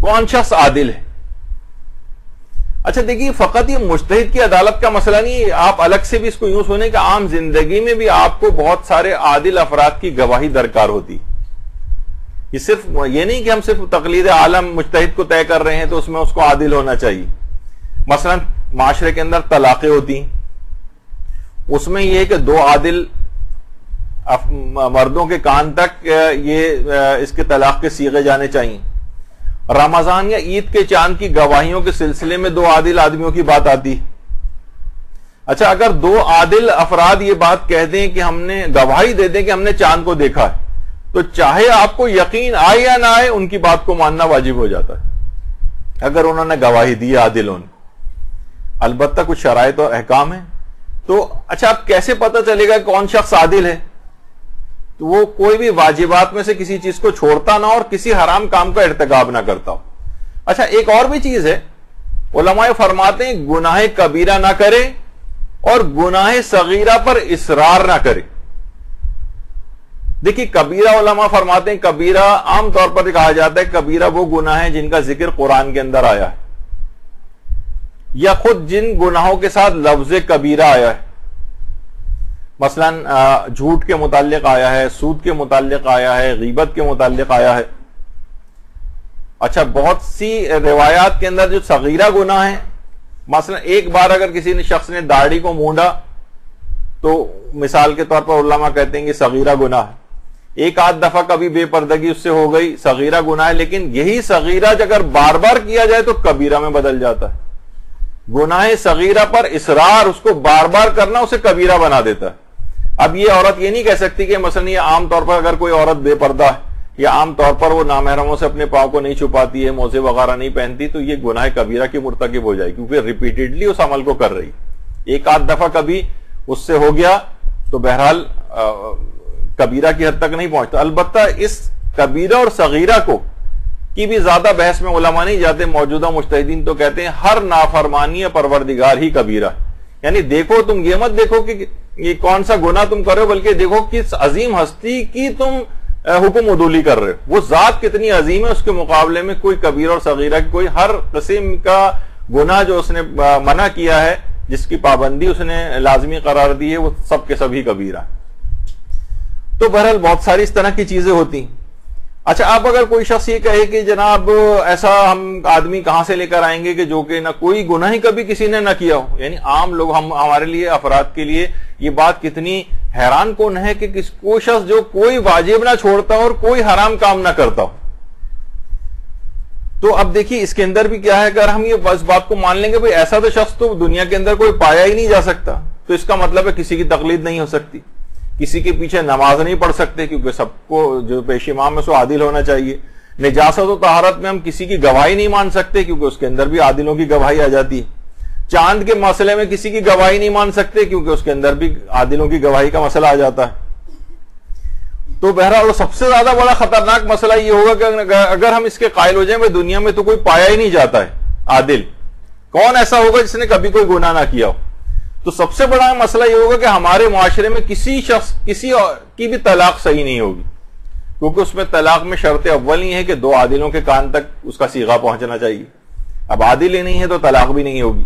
کون شخص عادل ہے؟ اچھا دیکھیے, فقط یہ مجتہد کی عدالت کا مسئلہ نہیں ہے, آپ الگ سے بھی اس کو یوں سنیں کہ عام زندگی میں بھی آپ کو بہت سارے عادل افراد کی گواہی درکار ہوتی. یہ صرف یہ نہیں کہ ہم صرف تقلید عالم مجتہد کو طے کر رہے ہیں تو اس میں اس کو عادل ہونا چاہیے. مثلا معاشرے کے اندر طلاقیں ہوتی ہیں, اس میں یہ ہے کہ دو عادل مردوں کے کان تک یہ اس کے طلاق کے صیغے جانے چاہیے. رمضان یا عید کے چاند کی گواہیوں کے سلسلے میں دو عادل آدمیوں کی بات آتی. اچھا, اگر دو عادل افراد یہ بات کہہ دیں کہ ہم نے گواہی دے دیں کہ ہم نے چاند کو دیکھا ہے, تو چاہے آپ کو یقین آئے یا نہ آئے ان کی بات کو ماننا واجب ہو جاتا ہے اگر انہوں نے گواہی دی عادلوں نے. البتہ کچھ شرائط اور احکام ہیں. تو اچھا, اب کیسے پتہ چلے گا کون شخص عادل ہے؟ تو وہ کوئی بھی واجبات میں سے کسی چیز کو چھوڑتا نہ اور کسی حرام کام کا ارتکاب نہ کرتا ہو. اچھا, ایک اور بھی چیز ہے, علماء فرماتے ہیں گناہ کبیرہ نہ کرے اور گناہ صغیرہ پر اصرار نہ کرے. دیکھیے, کبیرہ علماء فرماتے ہیں کبیرہ عام طور پر کہا جاتا ہے کبیرہ وہ گناہ ہیں جن کا ذکر قرآن کے اندر آیا ہے, یا خود جن گناہوں کے ساتھ لفظ کبیرہ آیا ہے. مثلا جھوٹ کے متعلق آیا ہے, سود کے متعلق آیا ہے, غیبت کے متعلق آیا ہے. اچھا, بہت سی روایات کے اندر جو صغیرہ گناہ ہیں, مثلا ایک بار اگر کسی نے شخص نے داڑھی کو مونڈا تو مثال کے طور پر علماء کہتے ہیں کہ صغیرہ گناہ ہے. ایک آدھ دفعہ کبھی بے پردگی اس سے ہو گئی, صغیرہ گناہ ہے. لیکن یہی صغیرہ اگر بار بار کیا جائے تو کبیرہ میں بدل جاتا ہے. گناہ صغیرہ پر اصرار, اس کو بار بار کرنا اسے کبیرہ بنا دیتا ہے. اب یہ عورت یہ نہیں کہہ سکتی کہ مثلا یہ عام طور پر اگر کوئی عورت بے پردہ ہے یا عام طور پر وہ نامحرموں سے اپنے پاؤں کو نہیں چھپاتی ہے, موزے وغیرہ نہیں پہنتی, تو یہ گناہ کبیرہ کی مرتکب ہو جائے, کیونکہ ریپیٹڈلی اس عمل کو کر رہی. ایک آدھ دفعہ کبھی اس سے ہو گیا تو بہرحال کبیرہ کی حد تک نہیں پہنچتا. البتہ اس کبیرہ اور صغیرہ کو کی بھی زیادہ بحث میں علماء نہیں جاتے. موجودہ مجتہدین تو کہتے ہیں ہر نافرمانی پروردگار ہی کبیرہ. یعنی دیکھو, تم یہ مت دیکھو کہ یہ کون سا گناہ تم کر رہے ہو, بلکہ دیکھو کس عظیم ہستی کی تم حکم عدولی کر رہے ہو. وہ ذات کتنی عظیم ہے, اس کے مقابلے میں کوئی کبیرہ اور صغیرہ کی کوئی ہر قسم کا گناہ جو اس نے منع کیا ہے, جس کی پابندی اس نے لازمی قرار دی ہے, وہ سب کے سبھی کبیرہ. تو بہرحال بہت ساری اس طرح کی چیزیں ہوتی ہیں. اچھا, اب اگر کوئی شخص یہ کہے کہ جناب ایسا ہم آدمی کہاں سے لے کر آئیں گے کہ جو کہ نہ کوئی گناہ کبھی کسی نے نہ کیا ہو. یعنی عام لوگ, ہمارے لیے افراد کے لیے یہ بات کتنی حیران کن ہے کہ کوئی شخص جو کوئی واجب نہ چھوڑتا ہو اور کوئی حرام کام نہ کرتا ہو. تو اب دیکھیے اس کے اندر بھی کیا ہے، اگر ہم یہ اس بات کو مان لیں گے بھئی ایسا تو شخص تو دنیا کے اندر کوئی پایا ہی نہیں جا سکتا، تو اس کا مطلب ہے کسی کی تقلید نہیں ہو سکتی، کسی کے پیچھے نماز نہیں پڑھ سکتے، کیونکہ سب کو جو پیش امام ہے سو عادل ہونا چاہیے۔ نجاست و طہارت میں ہم کسی کی گواہی نہیں مان سکتے، کیونکہ اس کے اندر بھی عادلوں کی گواہی آ جاتی ہے۔ چاند کے مسئلے میں کسی کی گواہی نہیں مان سکتے، کیونکہ اس کے اندر بھی عادلوں کی گواہی کا مسئلہ آ جاتا ہے۔ تو بہرحال سب سے زیادہ بڑا خطرناک مسئلہ یہ ہوگا کہ اگر ہم اس کے قائل ہو جائیں دنیا میں تو کوئی پایا ہی نہیں جاتا ہے عادل، کون ایسا ہوگا جس نے کبھی کوئی گناہ نہ کیا ہو؟ تو سب سے بڑا مسئلہ یہ ہوگا کہ ہمارے معاشرے میں کسی شخص کسی کی بھی طلاق صحیح نہیں ہوگی، کیونکہ اس میں طلاق میں شرط اول ہی ہے کہ دو عادلوں کے کان تک اس کا صیغہ پہنچنا چاہیے۔ اب عادل ہی نہیں ہے تو طلاق بھی نہیں ہوگی۔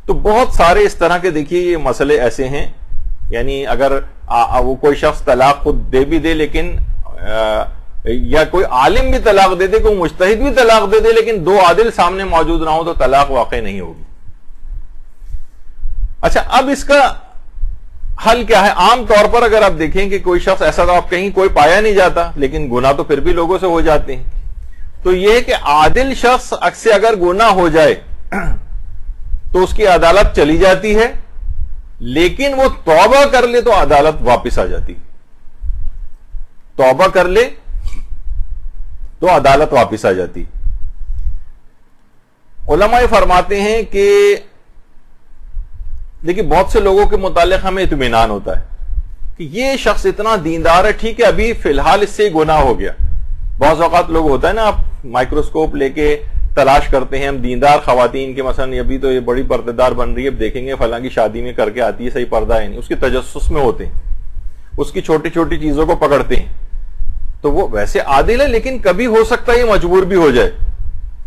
تو بہت سارے اس طرح کے دیکھیے یہ مسئلے ایسے ہیں، یعنی اگر وہ کوئی شخص طلاق خود دے بھی دے لیکن یا کوئی عالم بھی طلاق دے دے، کوئی مجتہد بھی طلاق دے دے، لیکن دو عادل سامنے موجود نہ ہو تو طلاق واقع نہیں ہوگی۔ اچھا، اب اس کا حل کیا ہے؟ عام طور پر اگر آپ دیکھیں کہ کوئی شخص ایسا تو آپ کہیں کوئی پایا نہیں جاتا، لیکن گناہ تو پھر بھی لوگوں سے ہو جاتے ہیں، تو یہ ہے کہ عادل شخص سے اگر گناہ ہو جائے تو اس کی عدالت چلی جاتی ہے، لیکن وہ توبہ کر لے تو عدالت واپس آ جاتی، توبہ کر لے تو عدالت واپس آ جاتی۔ علماء فرماتے ہیں کہ دیکھیے بہت سے لوگوں کے متعلق ہمیں اطمینان ہوتا ہے کہ یہ شخص اتنا دیندار ہے، ٹھیک ہے ابھی فی الحال اس سے گناہ ہو گیا۔ بعض اوقات لوگ ہوتا ہے نا، آپ مائکروسکوپ لے کے تلاش کرتے ہیں ہم دیندار خواتین کے، مثلا ابھی تو یہ بڑی پردے دار بن رہی ہے، اب دیکھیں گے فلاں کی شادی میں کر کے آتی ہے، صحیح پردہ ہے نہیں، اس کی تجسس میں ہوتے ہیں، اس کی چھوٹی چھوٹی چیزوں کو پکڑتے ہیں، تو وہ ویسے عادل ہے لیکن کبھی ہو سکتا ہے یہ مجبور بھی ہو جائے۔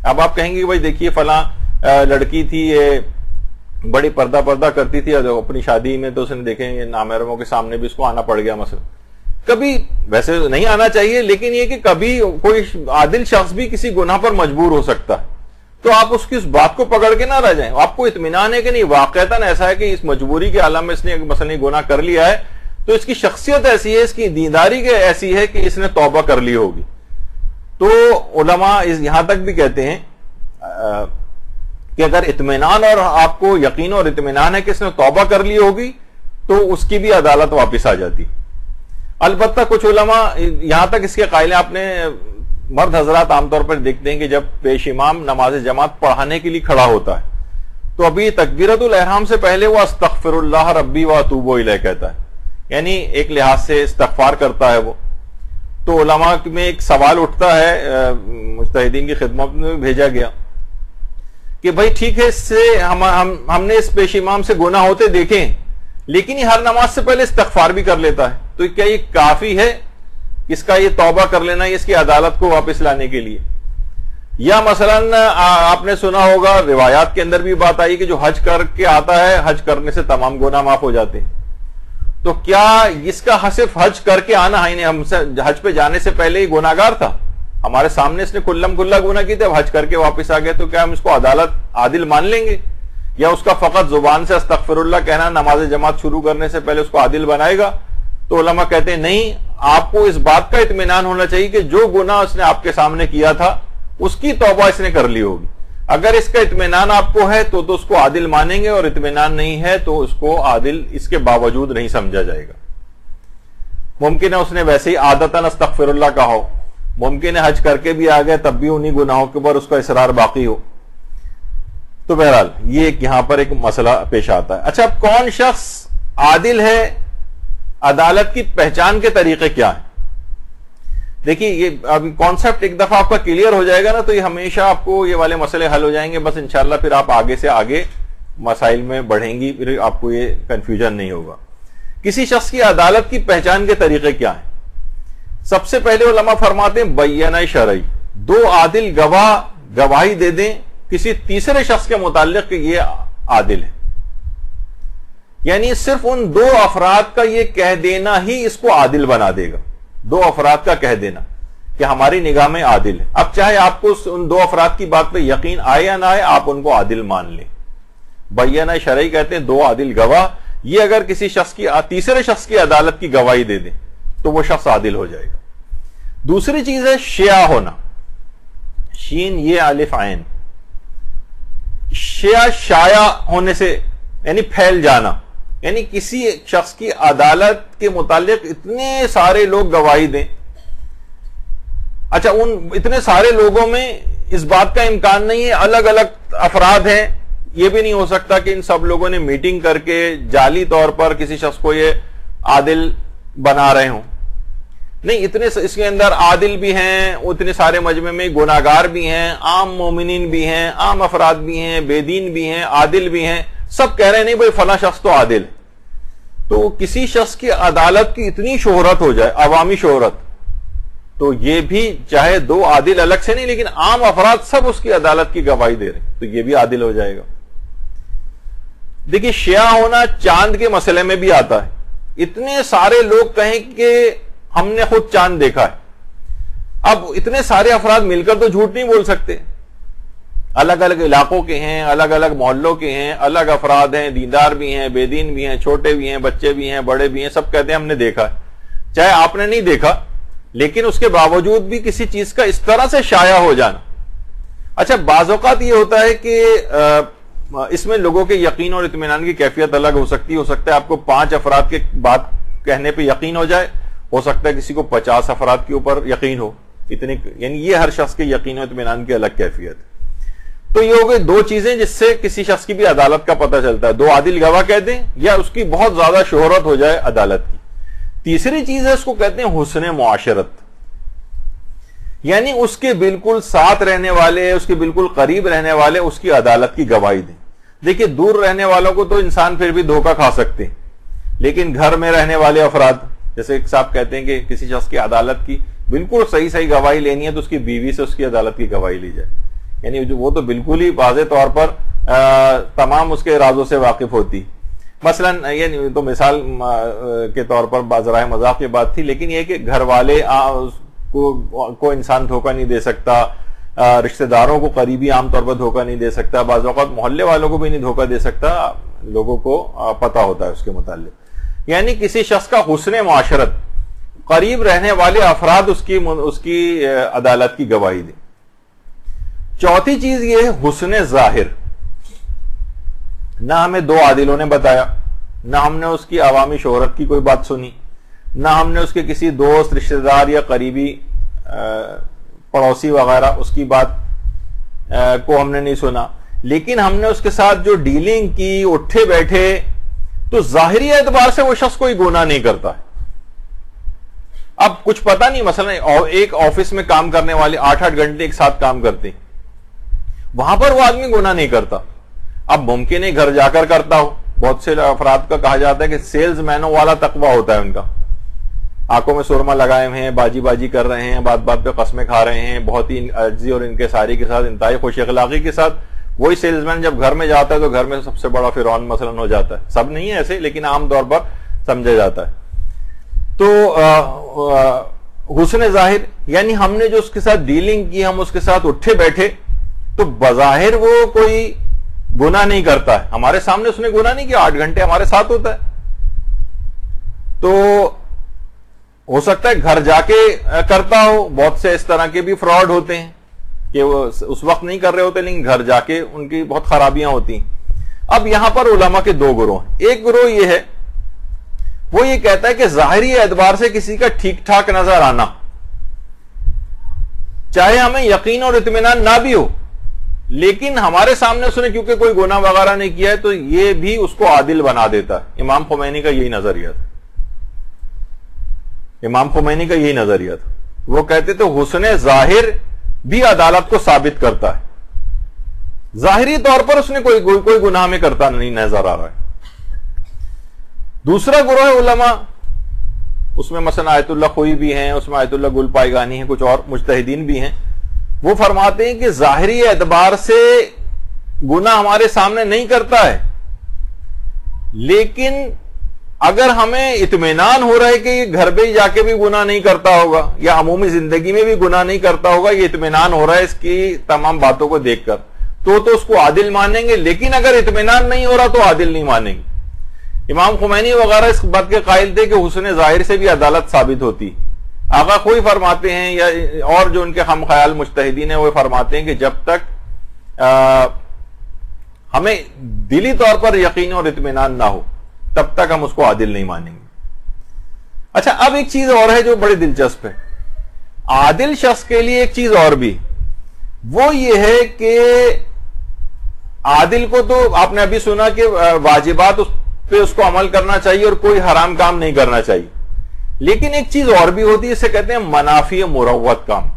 اب آپ کہیں گے بھائی دیکھیے فلاں لڑکی تھی، یہ بڑی پردہ کرتی تھی، اپنی شادی میں تو اس نے دیکھیں نامحرموں کے سامنے بھی اس کو آنا پڑ گیا مثلا۔ کبھی ویسے نہیں آنا چاہیے، لیکن یہ کہ کبھی کوئی عادل شخص بھی کسی گناہ پر مجبور ہو سکتا ہے، تو آپ اس کی اس بات کو پکڑ کے نہ رہ جائیں، آپ کو اطمینان ہے کہ نہیں واقعتاً ایسا ہے کہ اس مجبوری کے عالم میں اس نے مثلا گناہ کر لیا ہے، تو اس کی شخصیت ایسی ہے، اس کی دینداری ایسی ہے کہ اس نے توبہ کر لی ہوگی۔ تو علماء یہاں تک بھی کہتے ہیں کہ اگر اطمینان اور آپ کو یقین اور اطمینان ہے کہ اس نے توبہ کر لی ہوگی تو اس کی بھی عدالت واپس آ جاتی۔ البتہ کچھ علماء یہاں تک اس کے قائل ہیں، آپ نے مرد حضرات عام طور پر دیکھتے ہیں کہ جب پیش امام نماز جماعت پڑھانے کے لیے کھڑا ہوتا ہے تو ابھی تکبیرۃ الاحرام سے پہلے وہ استغفر اللہ ربی واتوب الیہ کہتا ہے، یعنی ایک لحاظ سے استغفار کرتا ہے وہ۔ تو علماء میں ایک سوال اٹھتا ہے، مجتہدین کی خدمت میں بھیجا گیا کہ بھائی ٹھیک ہے، اس سے ہم نے اس پیش امام سے گناہ ہوتے دیکھیں، لیکن یہ ہر نماز سے پہلے استغفار بھی کر لیتا ہے، تو کیا یہ کافی ہے اس کا یہ توبہ کر لینا اس کی عدالت کو واپس لانے کے لیے؟ یا مثلا آپ نے سنا ہوگا روایات کے اندر بھی بات آئی کہ جو حج کر کے آتا ہے حج کرنے سے تمام گناہ معاف ہو جاتے ہیں، تو کیا اس کا صرف حج کر کے آنا ہے، ہم سے حج پہ جانے سے پہلے ہی گناہگار تھا، ہمارے سامنے اس نے کلم کلا گناہ کی تھے، اب حج کر کے واپس آ گئے، تو کیا ہم اس کو عدالت عادل مان لیں گے؟ یا اس کا فقط زبان سے استغفر اللہ کہنا نماز جماعت شروع کرنے سے پہلے اس کو عادل بنائے گا؟ تو علماء کہتے ہیں نہیں، آپ کو اس بات کا اطمینان ہونا چاہیے کہ جو گناہ اس نے آپ کے سامنے کیا تھا اس کی توبہ اس نے کر لی ہوگی۔ اگر اس کا اطمینان آپ کو ہے تو اس کو عادل مانیں گے، اور اطمینان نہیں ہے تو اس کو عادل اس کے باوجود نہیں سمجھا جائے گا۔ ممکن ہے اس نے ویسے ہی عادتاً استغفر اللہ کہا ہو، ممکن ہے حج کر کے بھی آ گئے تب بھی انہی گناہوں کے اوپر اس کا اصرار باقی ہو۔ تو بہرحال یہ یہاں پر ایک مسئلہ پیش آتا ہے۔ اچھا، اب کون شخص عادل ہے، عدالت کی پہچان کے طریقے کیا ہیں؟ دیکھیے یہ اب کانسیپٹ ایک دفعہ آپ کا کلیئر ہو جائے گا نا، تو یہ ہمیشہ آپ کو یہ والے مسئلے حل ہو جائیں گے، بس انشاءاللہ پھر آپ آگے سے آگے مسائل میں بڑھیں گی، پھر آپ کو یہ کنفیوژن نہیں ہوگا۔ کسی شخص کی عدالت کی پہچان کے طریقے کیا ہیں؟ سب سے پہلے علماء فرماتے ہیں بینہ شرعی، دو عادل گواہ گواہی دے دیں کسی تیسرے شخص کے متعلق کہ یہ عادل ہے، یعنی صرف ان دو افراد کا یہ کہہ دینا ہی اس کو عادل بنا دے گا، دو افراد کا کہہ دینا کہ ہماری نگاہ میں عادل ہے۔ اب چاہے آپ کو ان دو افراد کی بات پہ یقین آئے یا نہ آئے، آپ ان کو عادل مان لیں۔ بینہ شرعی کہتے ہیں دو عادل گواہ، یہ اگر کسی شخص کی تیسرے شخص کی عدالت کی گواہی دے دیں تو وہ شخص عادل ہو جائے گا۔ دوسری چیز ہے شیعہ ہونا۔ شین یہ الف عین. شایع ہونے سے یعنی پھیل جانا، یعنی کسی شخص کی عدالت کے متعلق اتنے سارے لوگ گواہی دیں. اچھا، ان اتنے سارے لوگوں میں اس بات کا امکان نہیں ہے، الگ الگ افراد ہیں، یہ بھی نہیں ہو سکتا کہ ان سب لوگوں نے میٹنگ کر کے جعلی طور پر کسی شخص کو یہ عادل بنا رہے ہوں. نہیں، اتنے اس کے اندر عادل بھی ہیں، اتنے سارے مجمع میں گناہگار بھی ہیں، عام مومنین بھی ہیں، عام افراد بھی ہیں، بے دین بھی ہیں، عادل بھی ہیں، سب کہہ رہے ہیں نہیں بھائی فلاں شخص تو عادل ہے. تو کسی شخص کی عدالت کی اتنی شہرت ہو جائے، عوامی شہرت، تو یہ بھی چاہے دو عادل الگ سے نہیں لیکن عام افراد سب اس کی عدالت کی گواہی دے رہے ہیں، تو یہ بھی عادل ہو جائے گا. دیکھیے، شیعہ ہونا چاند کے مسئلے میں بھی آتا ہے. اتنے سارے لوگ کہیں کہ ہم نے خود چاند دیکھا ہے. اب اتنے سارے افراد مل کر تو جھوٹ نہیں بول سکتے، الگ الگ علاقوں کے ہیں، الگ الگ محلوں کے ہیں، الگ افراد ہیں، دیندار بھی ہیں، بے دین بھی ہیں، چھوٹے بھی ہیں، بچے بھی ہیں، بڑے بھی ہیں، سب کہتے ہیں ہم نے دیکھا ہے. چاہے آپ نے نہیں دیکھا لیکن اس کے باوجود بھی کسی چیز کا اس طرح سے شائع ہو جانا. اچھا، بعض اوقات یہ ہوتا ہے کہ اس میں لوگوں کے یقین اور اطمینان کی کیفیت الگ ہو سکتی ہے. ہو سکتا ہے آپ کو 5 افراد کے بات کہنے پہ یقین ہو جائے، ہو سکتا ہے کسی کو 50 افراد کے اوپر یقین ہو. اتنے یعنی یہ ہر شخص کے یقین و اطمینان کی الگ کیفیت. تو یہ ہو گئی دو چیزیں جس سے کسی شخص کی بھی عدالت کا پتہ چلتا ہے. دو عادل گواہ کہہ دیں یا اس کی بہت زیادہ شہرت ہو جائے عدالت کی. تیسری چیز ہے، اس کو کہتے ہیں حسن معاشرت، یعنی اس کے بالکل ساتھ رہنے والے، اس کے بالکل قریب رہنے والے اس کی عدالت کی گواہی دیں. دیکھیے، دور رہنے والوں کو تو انسان پھر بھی دھوکہ کھا سکتے ہیں، لیکن گھر میں رہنے والے افراد، جیسے ایک صاحب کہتے ہیں کہ کسی شخص کی عدالت کی بالکل صحیح گواہی لینی ہے تو اس کی بیوی سے اس کی عدالت کی گواہی لی جائے. یعنی وہ تو بالکل ہی واضح طور پر تمام اس کے رازوں سے واقف ہوتی. مثلا یہ تو مثال کے طور پر بازرائے مذاق کی بات تھی، لیکن یہ کہ گھر والے کو انسان دھوکہ نہیں دے سکتا، رشتہ داروں کو قریبی عام طور پر دھوکہ نہیں دے سکتا، بعض اوقات محلے والوں کو بھی نہیں دھوکہ دے سکتا، لوگوں کو پتہ ہوتا ہے اس کے متعلق. یعنی کسی شخص کا حسن معاشرت، قریب رہنے والے افراد اس کی عدالت کی گواہی دیں. چوتھی چیز یہ ہے حسن ظاہر. نہ ہمیں دو عادلوں نے بتایا، نہ ہم نے اس کی عوامی شہرت کی کوئی بات سنی، نہ ہم نے اس کے کسی دوست، رشتہ دار یا قریبی پڑوسی وغیرہ اس کی بات کو ہم نے نہیں سنا، لیکن ہم نے اس کے ساتھ جو ڈیلنگ کی، اٹھے بیٹھے، تو ظاہری اعتبار سے وہ شخص کوئی گناہ نہیں کرتا ہے. اب کچھ پتا نہیں، مثلا ایک آفس میں کام کرنے والے 8-8 گھنٹے ایک ساتھ کام کرتے ہیں، وہاں پر وہ آدمی گناہ نہیں کرتا. اب ممکن ہے گھر جا کر کرتا ہو. بہت سے افراد کا کہا جاتا ہے کہ سیلز مینوں والا تقوی ہوتا ہے ان کا، آنکھوں میں سرما لگائے ہوئے ہیں، باجی باجی کر رہے ہیں، بات بات پہ قسمیں کھا رہے ہیں، بہت ہی عجزی اور انکساری کے ساتھ، انتہائی خوش اخلاقی کے ساتھ. وہی سیلز مین جب گھر میں جاتا ہے تو گھر میں سب سے بڑا فرعون مثلا ہو جاتا ہے. سب نہیں ہے ایسے، لیکن عام طور پر سمجھا جاتا ہے. تو حسن ظاہر یعنی ہم نے جو اس کے ساتھ ڈیلنگ کی، ہم اس کے ساتھ اٹھے بیٹھے، تو بظاہر وہ کوئی گناہ نہیں کرتا ہے. ہمارے سامنے اس نے گناہ نہیں کیا، 8 گھنٹے ہمارے ساتھ ہوتا ہے. تو ہو سکتا ہے گھر جا کے کرتا ہو. بہت سے اس طرح کے بھی فراڈ ہوتے ہیں کہ وہ اس وقت نہیں کر رہے ہوتے لیکن گھر جا کے ان کی بہت خرابیاں ہوتی ہیں. اب یہاں پر علماء کے 2 گروہ ہیں. ایک گروہ یہ ہے، وہ یہ کہتا ہے کہ ظاہری اعتبار سے کسی کا ٹھیک ٹھاک نظر آنا، چاہے ہمیں یقین اور اطمینان نہ بھی ہو، لیکن ہمارے سامنے اس نے کیونکہ کوئی گناہ وغیرہ نہیں کیا ہے تو یہ بھی اس کو عادل بنا دیتا ہے. امام خمینی کا یہی نظریہ تھا. امام خمینی کا یہی نظریہ تھا. وہ کہتے تھے حسن ظاہر بھی عدالت کو ثابت کرتا ہے. ظاہری طور پر اس نے کوئی گناہ میں کرتا نہیں نظر آ رہا ہے. دوسرا گروہ علماء، اس میں مثلا آیت اللہ خوئی بھی ہیں، اس میں آیت اللہ گل پائیگانی ہیں، کچھ اور مجتہدین بھی ہیں. وہ فرماتے ہیں کہ ظاہری اعتبار سے گناہ ہمارے سامنے نہیں کرتا ہے، لیکن اگر ہمیں اطمینان ہو رہا ہے کہ یہ گھر پہ جا کے بھی گناہ نہیں کرتا ہوگا یا عمومی زندگی میں بھی گناہ نہیں کرتا ہوگا، یہ اطمینان ہو رہا ہے اس کی تمام باتوں کو دیکھ کر، تو اس کو عادل مانیں گے. لیکن اگر اطمینان نہیں ہو رہا تو عادل نہیں مانیں گے. امام خمینی وغیرہ اس بات کے قائل تھے کہ حسن ظاہر سے بھی عدالت ثابت ہوتی. آقا کوئی فرماتے ہیں یا اور جو ان کے ہم خیال مجتہدین ہیں وہ فرماتے ہیں کہ جب تک ہمیں دلی طور پر یقین اور اطمینان نہ ہو تب تک ہم اس کو عادل نہیں مانیں گے. اچھا اب ایک چیز اور ہے جو بڑی دلچسپ ہے. عادل شخص کے لیے ایک چیز اور بھی، وہ یہ ہے کہ عادل کو تو آپ نے ابھی سنا کہ واجبات پہ اس کو عمل کرنا چاہیے اور کوئی حرام کام نہیں کرنا چاہیے، لیکن ایک چیز اور بھی ہوتی ہے، اسے کہتے ہیں منافی مروت کام.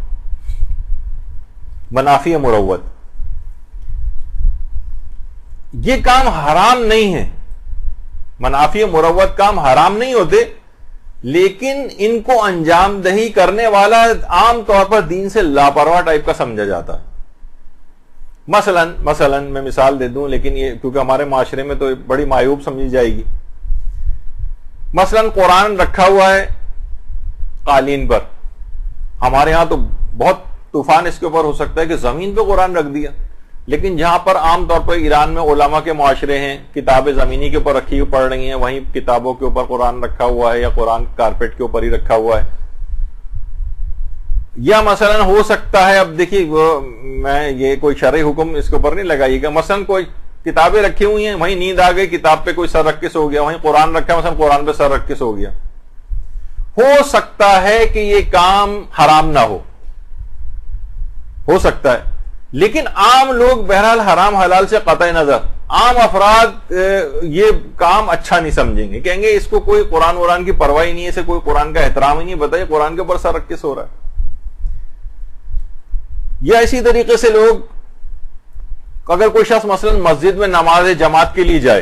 منافی مروت، یہ کام حرام نہیں ہے، منافی مروت کام حرام نہیں ہوتے، لیکن ان کو انجام دہی کرنے والا عام طور پر دین سے لاپرواہ ٹائپ کا سمجھا جاتا ہے. مثلا میں مثال دے دوں، لیکن یہ کیونکہ ہمارے معاشرے میں تو بڑی معیوب سمجھی جائے گی. مثلا قرآن رکھا ہوا ہے قالین پر، ہمارے ہاں تو بہت طوفان اس کے اوپر ہو سکتا ہے کہ زمین پہ قرآن رکھ دیا، لیکن جہاں پر عام طور پر ایران میں علماء کے معاشرے ہیں، کتابیں زمینی کے اوپر رکھی ہوئی پڑھ رہی ہیں، وہیں کتابوں کے اوپر قرآن رکھا ہوا ہے یا قرآن کارپیٹ کے اوپر ہی رکھا ہوا ہے. یا مثلا ہو سکتا ہے، اب دیکھیے میں یہ کوئی شرعی حکم اس کے اوپر نہیں لگائیے گا، مثلا کوئی کتابیں رکھی ہوئی ہیں، وہیں نیند آ گئی، کتاب پہ کوئی سر رکھ کے سو گیا، وہیں قرآن رکھا ہے، مثلا قرآن پہ سر رکھ کے سو گیا. ہو سکتا ہے کہ یہ کام حرام نہ ہو سکتا ہے، لیکن عام لوگ بہرحال حرام حلال سے قطع نظر، عام افراد یہ کام اچھا نہیں سمجھیں گے، کہیں گے اس کو کوئی قرآن کی پرواہ نہیں ہے، اسے کوئی قرآن کا احترام ہی نہیں. بتائیے قرآن کے اوپر سر رکھ کے سو رہا ہے. یا اسی طریقے سے لوگ، اگر کوئی شخص مثلا مسجد میں نماز جماعت کے لیے جائے،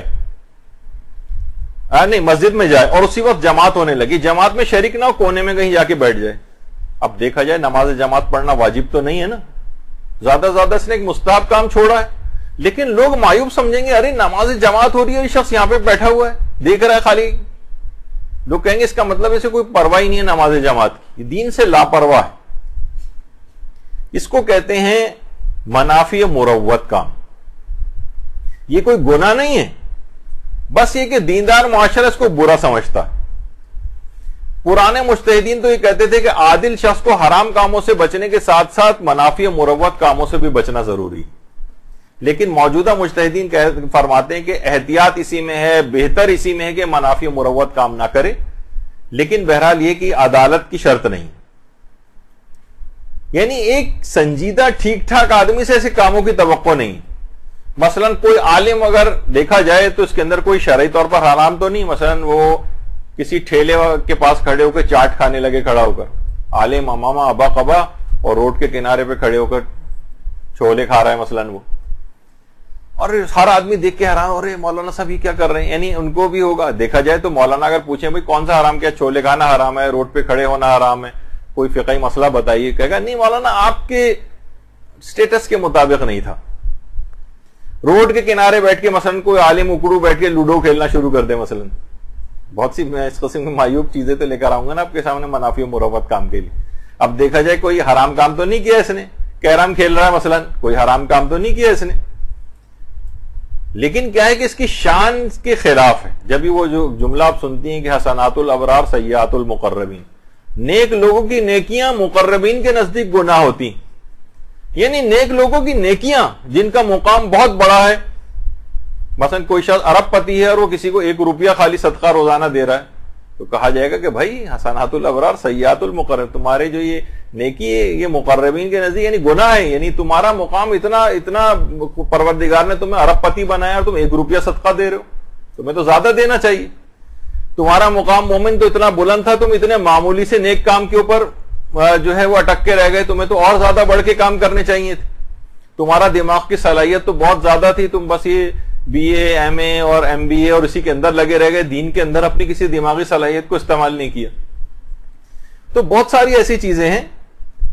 نہیں مسجد میں جائے اور اسی وقت جماعت ہونے لگی، جماعت میں شریک نہ ہو، کونے میں کہیں جا کے بیٹھ جائے. اب دیکھا جائے نماز جماعت پڑھنا واجب تو نہیں ہے نا، زیادہ زیادہ اس نے ایک مستحب کام چھوڑا ہے، لیکن لوگ معیوب سمجھیں گے ارے نماز جماعت ہو رہی ہے، یہ شخص یہاں پہ بیٹھا ہوا ہے دیکھ رہا ہے خالی. لوگ کہیں گے اس کا مطلب اسے کوئی پرواہ ہی نہیں ہے نماز جماعت کی، دین سے لاپرواہ ہے. اس کو کہتے ہیں منافی مروت کام. یہ کوئی گناہ نہیں ہے، بس یہ کہ دیندار معاشرہ اس کو برا سمجھتا ہے. پرانے مجتہدین تو یہ کہتے تھے کہ عادل شخص کو حرام کاموں سے بچنے کے ساتھ ساتھ منافی مروت کاموں سے بھی بچنا ضروری، لیکن موجودہ مجتہدین فرماتے ہیں کہ احتیاط اسی میں ہے، بہتر اسی میں ہے کہ منافی مروت کام نہ کرے، لیکن بہرحال یہ کہ عدالت کی شرط نہیں. یعنی ایک سنجیدہ ٹھیک ٹھاک آدمی سے ایسے کاموں کی توقع نہیں. مثلا کوئی عالم اگر دیکھا جائے تو اس کے اندر کوئی شرعی طور پر حرام تو نہیں، مثلا وہ کسی ٹھیلے کے پاس کھڑے ہو کر چاٹ کھانے لگے کھڑا ہو کر، عالم امامہ ابا قبا، اور روڈ کے کنارے پہ کھڑے ہو کر چھولے کھا رہا ہے مثلا وہ، اور ہر آدمی دیکھ کے حیران ہو رہے مولانا صاحب یہ کیا کر رہے ہیں. یعنی ان کو بھی ہوگا دیکھا جائے تو مولانا اگر پوچھیں بھائی کون سا حرام کیا، چھولے کھانا حرام ہے، روڈ پہ کھڑے ہونا حرام ہے، کوئی فقہی مسئلہ بتائیے، کہے گا نہیں مولانا آپ کے سٹیٹس کے مطابق نہیں تھا. روڈ کے کنارے بیٹھ کے مثلا کوئی عالم اکڑو بیٹھ کے لوڈو کھیلنا شروع کر دے مثلا. بہت سی میں اس قسم کی معیوب چیزیں تو لے کر آؤں گا نا آپ کے سامنے منافی و مروت کام کے لیے. اب دیکھا جائے کوئی حرام کام تو نہیں کیا اس نے، کیرم کھیل رہا ہے مثلا، کوئی حرام کام تو نہیں کیا اس نے، لیکن کیا ہے کہ اس کی شان کے خلاف ہے. جب بھی وہ جو جملہ آپ سنتی ہیں کہ حسنات الابرار سیئات المقربین، نیک لوگوں کی نیکیاں مقربین کے نزدیک گناہ ہوتی، یعنی نیک لوگوں کی نیکیاں جن کا مقام بہت بڑا ہے. مثلا کوئی شخص ارب پتی ہے اور وہ کسی کو 1 روپیہ خالی صدقہ روزانہ دے رہا ہے، تو کہا جائے گا کہ بھائی حسنات الابرار سیئات المقرب، تمہارے جو یہ نیکی ہے یہ مقربین کے نزدیک یعنی گناہ ہے، یعنی تمہارا مقام اتنا پروردگار نے تمہیں ارب پتی بنایا اور تم 1 روپیہ صدقہ دے رہے ہو، تمہیں تو زیادہ دینا چاہیے. تمہارا مقام مومن تو اتنا بلند تھا، تم اتنے معمولی سے نیک کام کے اوپر جو ہے وہ اٹک کے رہ گئے، تمہیں تو اور زیادہ بڑھ کے کام کرنے چاہیے تھے. تمہارا دماغ کی صلاحیت تو بہت زیادہ تھی، تم بس یہ BA MA اور MBA اور اسی کے اندر لگے رہ گئے، دین کے اندر اپنی کسی دماغی صلاحیت کو استعمال نہیں کیا. تو بہت ساری ایسی چیزیں ہیں.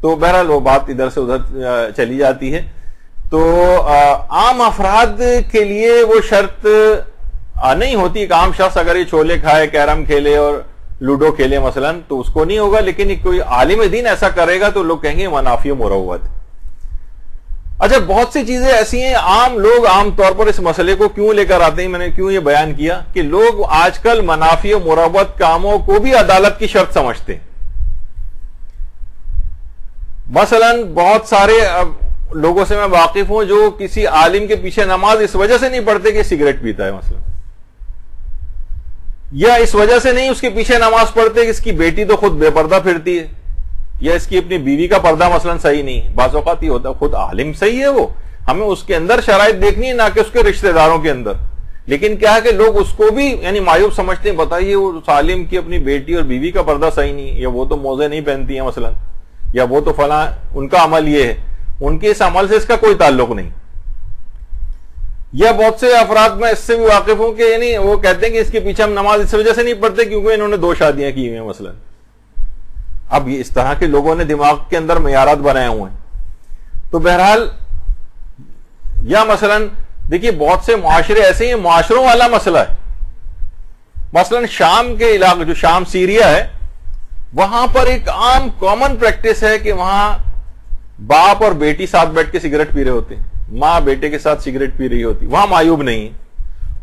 تو بہرحال وہ بات ادھر سے ادھر چلی جاتی ہے. تو عام افراد کے لیے وہ شرط نہیں ہوتی. ایک عام شخص اگر یہ چھولے کھائے، کیرم کھیلے اور لوڈو کھیلے مثلا تو اس کو نہیں ہوگا، لیکن کوئی عالم دین ایسا کرے گا تو لوگ کہیں گے منافی و مروت. اچھا بہت سی چیزیں ایسی ہیں عام لوگ عام طور پر اس مسئلے کو کیوں لے کر آتے ہیں. میں نے کیوں یہ بیان کیا کہ لوگ آج کل منافی و مروت کاموں کو بھی عدالت کی شرط سمجھتے ہیں. مثلاً بہت سارے لوگوں سے میں واقف ہوں جو کسی عالم کے پیچھے نماز اس وجہ سے نہیں پڑھتے کہ سگریٹ پیتا ہے مثلا، یا اس وجہ سے نہیں اس کے پیچھے نماز پڑھتے کہ اس کی بیٹی تو خود بے پردہ پھرتی ہے، یا اس کی اپنی بیوی کا پردہ مثلا صحیح نہیں ہے. بعض اوقات یہ ہوتا ہے خود عالم صحیح ہے، وہ ہمیں اس کے اندر شرائط دیکھنی ہے نہ کہ اس کے رشتہ داروں کے اندر. لیکن کیا ہے کہ لوگ اس کو بھی یعنی معیوب سمجھتے ہیں، بتائیے وہ عالم کی اپنی بیٹی اور بیوی کا پردہ صحیح نہیں، یا وہ تو موزے نہیں پہنتی ہیں مثلا، یا وہ تو فلاں ان کا عمل یہ ہے، ان کے اس عمل سے اس کا کوئی تعلق نہیں. یا بہت سے افراد میں اس سے بھی واقف ہوں کہ یعنی وہ کہتے ہیں کہ اس کے پیچھے ہم نماز اس وجہ سے نہیں پڑھتے کیونکہ انہوں نے 2 شادیاں کی ہوئی ہیں مثلا. اب یہ اس طرح کے لوگوں نے دماغ کے اندر معیارات بنائے ہوئے ہیں. تو بہرحال یا مثلا دیکھیے بہت سے معاشرے ایسے ہیں، معاشروں والا مسئلہ ہے. مثلا شام کے علاقے، جو شام سیریا ہے، وہاں پر ایک عام کامن پریکٹس ہے کہ وہاں باپ اور بیٹی ساتھ بیٹھ کے سگریٹ پی رہے ہوتے ہیں، ماں بیٹے کے ساتھ سگریٹ پی رہی ہوتی. وہاں معیوب نہیں ہے.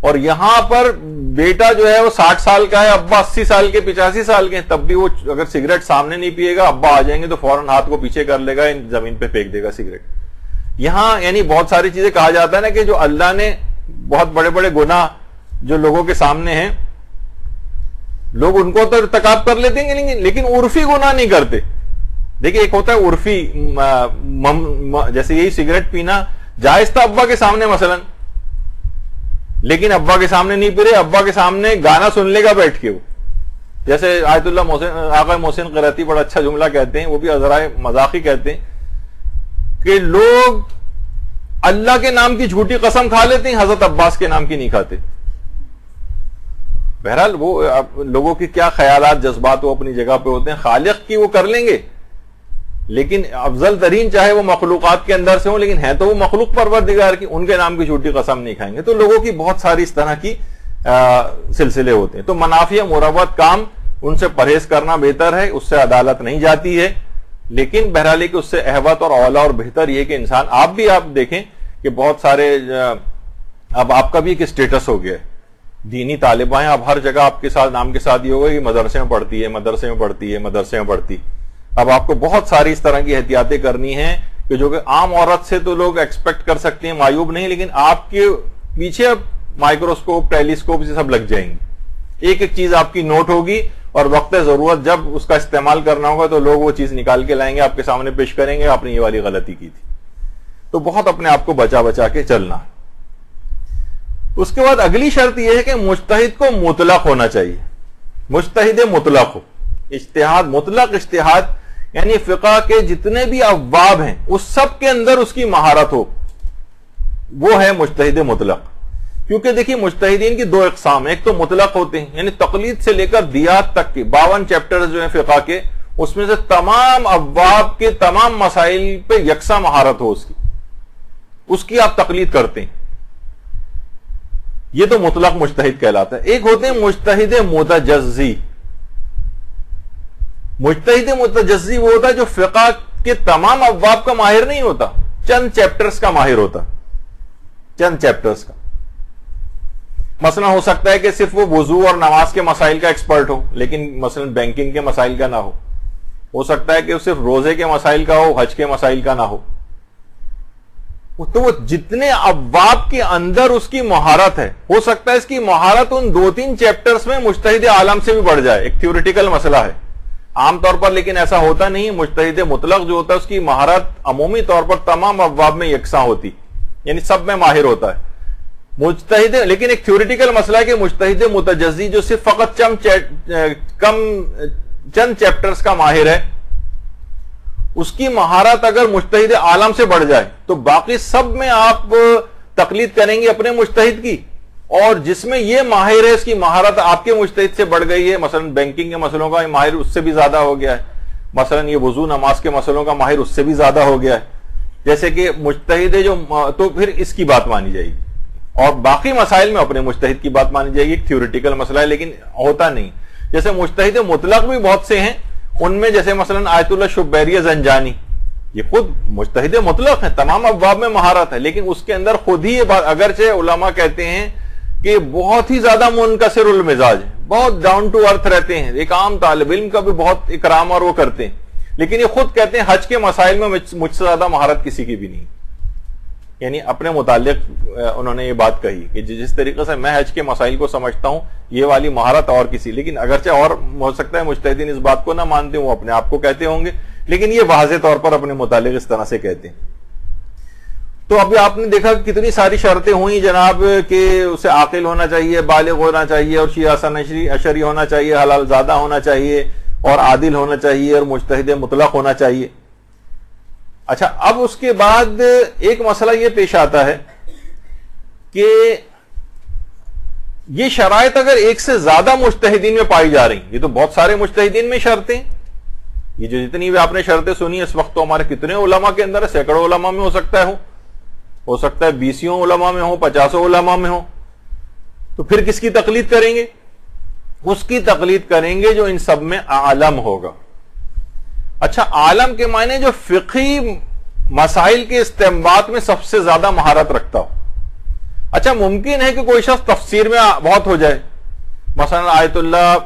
اور یہاں پر بیٹا جو ہے وہ 60 سال کا ہے، ابا 80 سال کے 85 سال کے ہیں، تب بھی وہ اگر سگریٹ سامنے نہیں پیے گا، ابا آ جائیں گے تو فوراً ہاتھ کو پیچھے کر لے گا، زمین پہ پھینک دے گا سگریٹ. یہاں یعنی بہت ساری چیزیں کہا جاتا ہے نا کہ جو اللہ نے بہت بڑے بڑے گناہ جو لوگوں کے سامنے ہیں، لوگ ان کو تو ارتکاب کر لیتے ہیں لیکن عرفی گناہ نہیں کرتے. دیکھیں ایک ہوتا ہے عرفی، جیسے یہی سگریٹ پینا جائز تھا ابا کے سامنے مثلا، لیکن ابا کے سامنے نہیں پی رہے، ابا کے سامنے گانا سن لے گا بیٹھ کے. وہ جیسے آیت اللہ محسن آقا محسن قرائتی بڑا اچھا جملہ کہتے ہیں، وہ بھی ذرائع مذاقی کہتے ہیں کہ لوگ اللہ کے نام کی جھوٹی قسم کھا لیتے ہیں، حضرت عباس کے نام کی نہیں کھاتے. بہرحال وہ لوگوں کی کیا خیالات جذبات وہ اپنی جگہ پہ ہوتے ہیں، خالق کی وہ کر لیں گے، لیکن افضل ترین چاہے وہ مخلوقات کے اندر سے ہوں لیکن ہے تو وہ مخلوق پروردگار کی، ان کے نام کی جھوٹی قسم نہیں کھائیں گے. تو لوگوں کی بہت ساری اس طرح کی سلسلے ہوتے ہیں. تو منافع مربت کام ان سے پرہیز کرنا بہتر ہے، اس سے عدالت نہیں جاتی ہے. لیکن بہرحال کہ اس سے احوط اور اولا اور بہتر یہ کہ انسان آپ دیکھیں کہ بہت سارے اب آپ کا بھی ایک اسٹیٹس ہو گیا ہے، دینی طالبہ ہیں، اب ہر جگہ آپ کے ساتھ نام کے ساتھ یہ ہوگا کہ مدرسے میں پڑھتی ہے، مدرسے میں پڑھتی ہے، مدرسے میں پڑھتی. اب آپ کو بہت ساری اس طرح کی احتیاطیں کرنی ہیں کہ جو کہ عام عورت سے تو لوگ ایکسپیکٹ کر سکتے ہیں، معیوب نہیں، لیکن آپ کے پیچھے مائکروسکوپ ٹیلیسکوپ سے سب لگ جائیں گے. ایک ایک چیز آپ کی نوٹ ہوگی اور وقت ضرورت جب اس کا استعمال کرنا ہوگا تو لوگ وہ چیز نکال کے لائیں گے، آپ کے سامنے پیش کریں گے آپ نے یہ والی غلطی کی تھی. تو بہت اپنے آپ کو بچا بچا کے چلنا. اس کے بعد اگلی شرط یہ ہے کہ مجتہد کو مطلق ہونا چاہیے، مجتہد مطلق ہو. اجتہاد مطلق اجتہاد یعنی فقہ کے جتنے بھی ابواب ہیں اس سب کے اندر اس کی مہارت ہو، وہ ہے مجتہد مطلق. کیونکہ دیکھیے مجتہدین کی 2 اقسام ہیں، ایک تو مطلق ہوتے ہیں یعنی تقلید سے لے کر دیات تک کے 52 چیپٹرز جو ہیں فقہ کے، اس میں سے تمام ابواب کے تمام مسائل پہ یکساں مہارت ہو اس کی آپ تقلید کرتے ہیں، یہ تو مطلق مجتہد کہلاتا ہے. ایک ہوتے ہیں مجتہد متجزی. مجتہد متجزی وہ ہوتا ہے جو فقہ کے تمام ابواب کا ماہر نہیں ہوتا، چند چیپٹرز کا ماہر ہوتا، چند چیپٹرز کا. مثلا ہو سکتا ہے کہ صرف وہ وضو اور نماز کے مسائل کا ایکسپرٹ ہو لیکن مثلا بینکنگ کے مسائل کا نہ ہو سکتا ہے کہ وہ صرف روزے کے مسائل کا ہو، حج کے مسائل کا نہ ہو. تو وہ جتنے ابواب کے اندر اس کی مہارت ہے، ہو سکتا ہے اس کی مہارت ان 2-3 چیپٹرز میں مجتہد عالم سے بھی بڑھ جائے. ایک تھیوریٹیکل مسئلہ ہے عام طور پر، لیکن ایسا ہوتا نہیں. مجتہد مطلق جو ہوتا ہے اس کی مہارت عمومی طور پر تمام ابواب میں یکساں ہوتی، یعنی سب میں ماہر ہوتا ہے. مجتہد لیکن ایک تھیوریٹیکل مسئلہ ہے کہ مجتہد متجزی جو صرف فقط چند چیپٹرز کا ماہر ہے، اس کی مہارت اگر مجتہد عالم سے بڑھ جائے تو باقی سب میں آپ تقلید کریں گے اپنے مجتہد کی، اور جس میں یہ ماہر ہے اس کی مہارت آپ کے مجتہد سے بڑھ گئی ہے. مثلا بینکنگ کے مسئلوں کا ماہر اس سے بھی زیادہ ہو گیا ہے، مثلا یہ وضو نماز کے مسئلوں کا ماہر اس سے بھی زیادہ ہو گیا ہے. جیسے کہ مجتہد جو تو پھر اس کی بات مانی جائے گی اور باقی مسائل میں اپنے مجتہد کی بات مانی جائے گی. ایک تھیوریٹیکل مسئلہ ہے لیکن ہوتا نہیں. جیسے مجتہد مطلق بھی بہت سے ہیں، ان میں جیسے مثلا آیت اللہ شبیری زنجانی، یہ خود مجتہد مطلق ہے، تمام ابواب میں مہارت ہے، لیکن اس کے اندر خود ہی یہ بات، اگرچہ علماء کہتے ہیں کہ بہت ہی زیادہ منکسر المزاج ہے، بہت ڈاؤن ٹو ارتھ رہتے ہیں، ایک عام طالب علم کا بھی بہت اکرام اور وہ کرتے ہیں، لیکن یہ خود کہتے ہیں حج کے مسائل میں مجھ سے زیادہ مہارت کسی کی بھی نہیں. یعنی اپنے متعلق انہوں نے یہ بات کہی کہ جس طریقے سے میں حج کے مسائل کو سمجھتا ہوں یہ والی مہارت اور کسی, لیکن اگرچہ اور ہو سکتا ہے مجتہدین اس بات کو نہ مانتے ہوں, وہ اپنے آپ کو کہتے ہوں گے, لیکن یہ واضح طور پر اپنے متعلق اس طرح سے کہتے ہیں. تو ابھی آپ نے دیکھا کتنی ساری شرطیں ہوئی جناب کہ اسے عاقل ہونا چاہیے, بالغ ہونا چاہیے, اور شیعہ حسن اشعری ہونا چاہیے, حلال زادہ ہونا چاہیے, اور عادل ہونا چاہیے, اور مجتہد مطلق ہونا چاہیے. اچھا, اب اس کے بعد ایک مسئلہ یہ پیش آتا ہے کہ یہ شرائط اگر ایک سے زیادہ مجتہدین میں پائی جا رہی, یہ تو بہت سارے مجتہدین میں شرطیں, یہ جو جتنی بھی آپ نے شرطیں سنی اس وقت تو ہمارے کتنے علماء کے اندر ہے, سینکڑوں علماء میں ہو سکتا ہے 20 علماء میں ہو, 50 علماء میں ہو, تو پھر کس کی تقلید کریں گے؟ اس کی تقلید کریں گے جو ان سب میں عالم ہوگا. اچھا, عالم کے معنی جو فقہی مسائل کے استنباط میں سب سے زیادہ مہارت رکھتا ہو. اچھا, ممکن ہے کہ کوئی شخص تفسیر میں بہت ہو جائے, مثلا آیت اللہ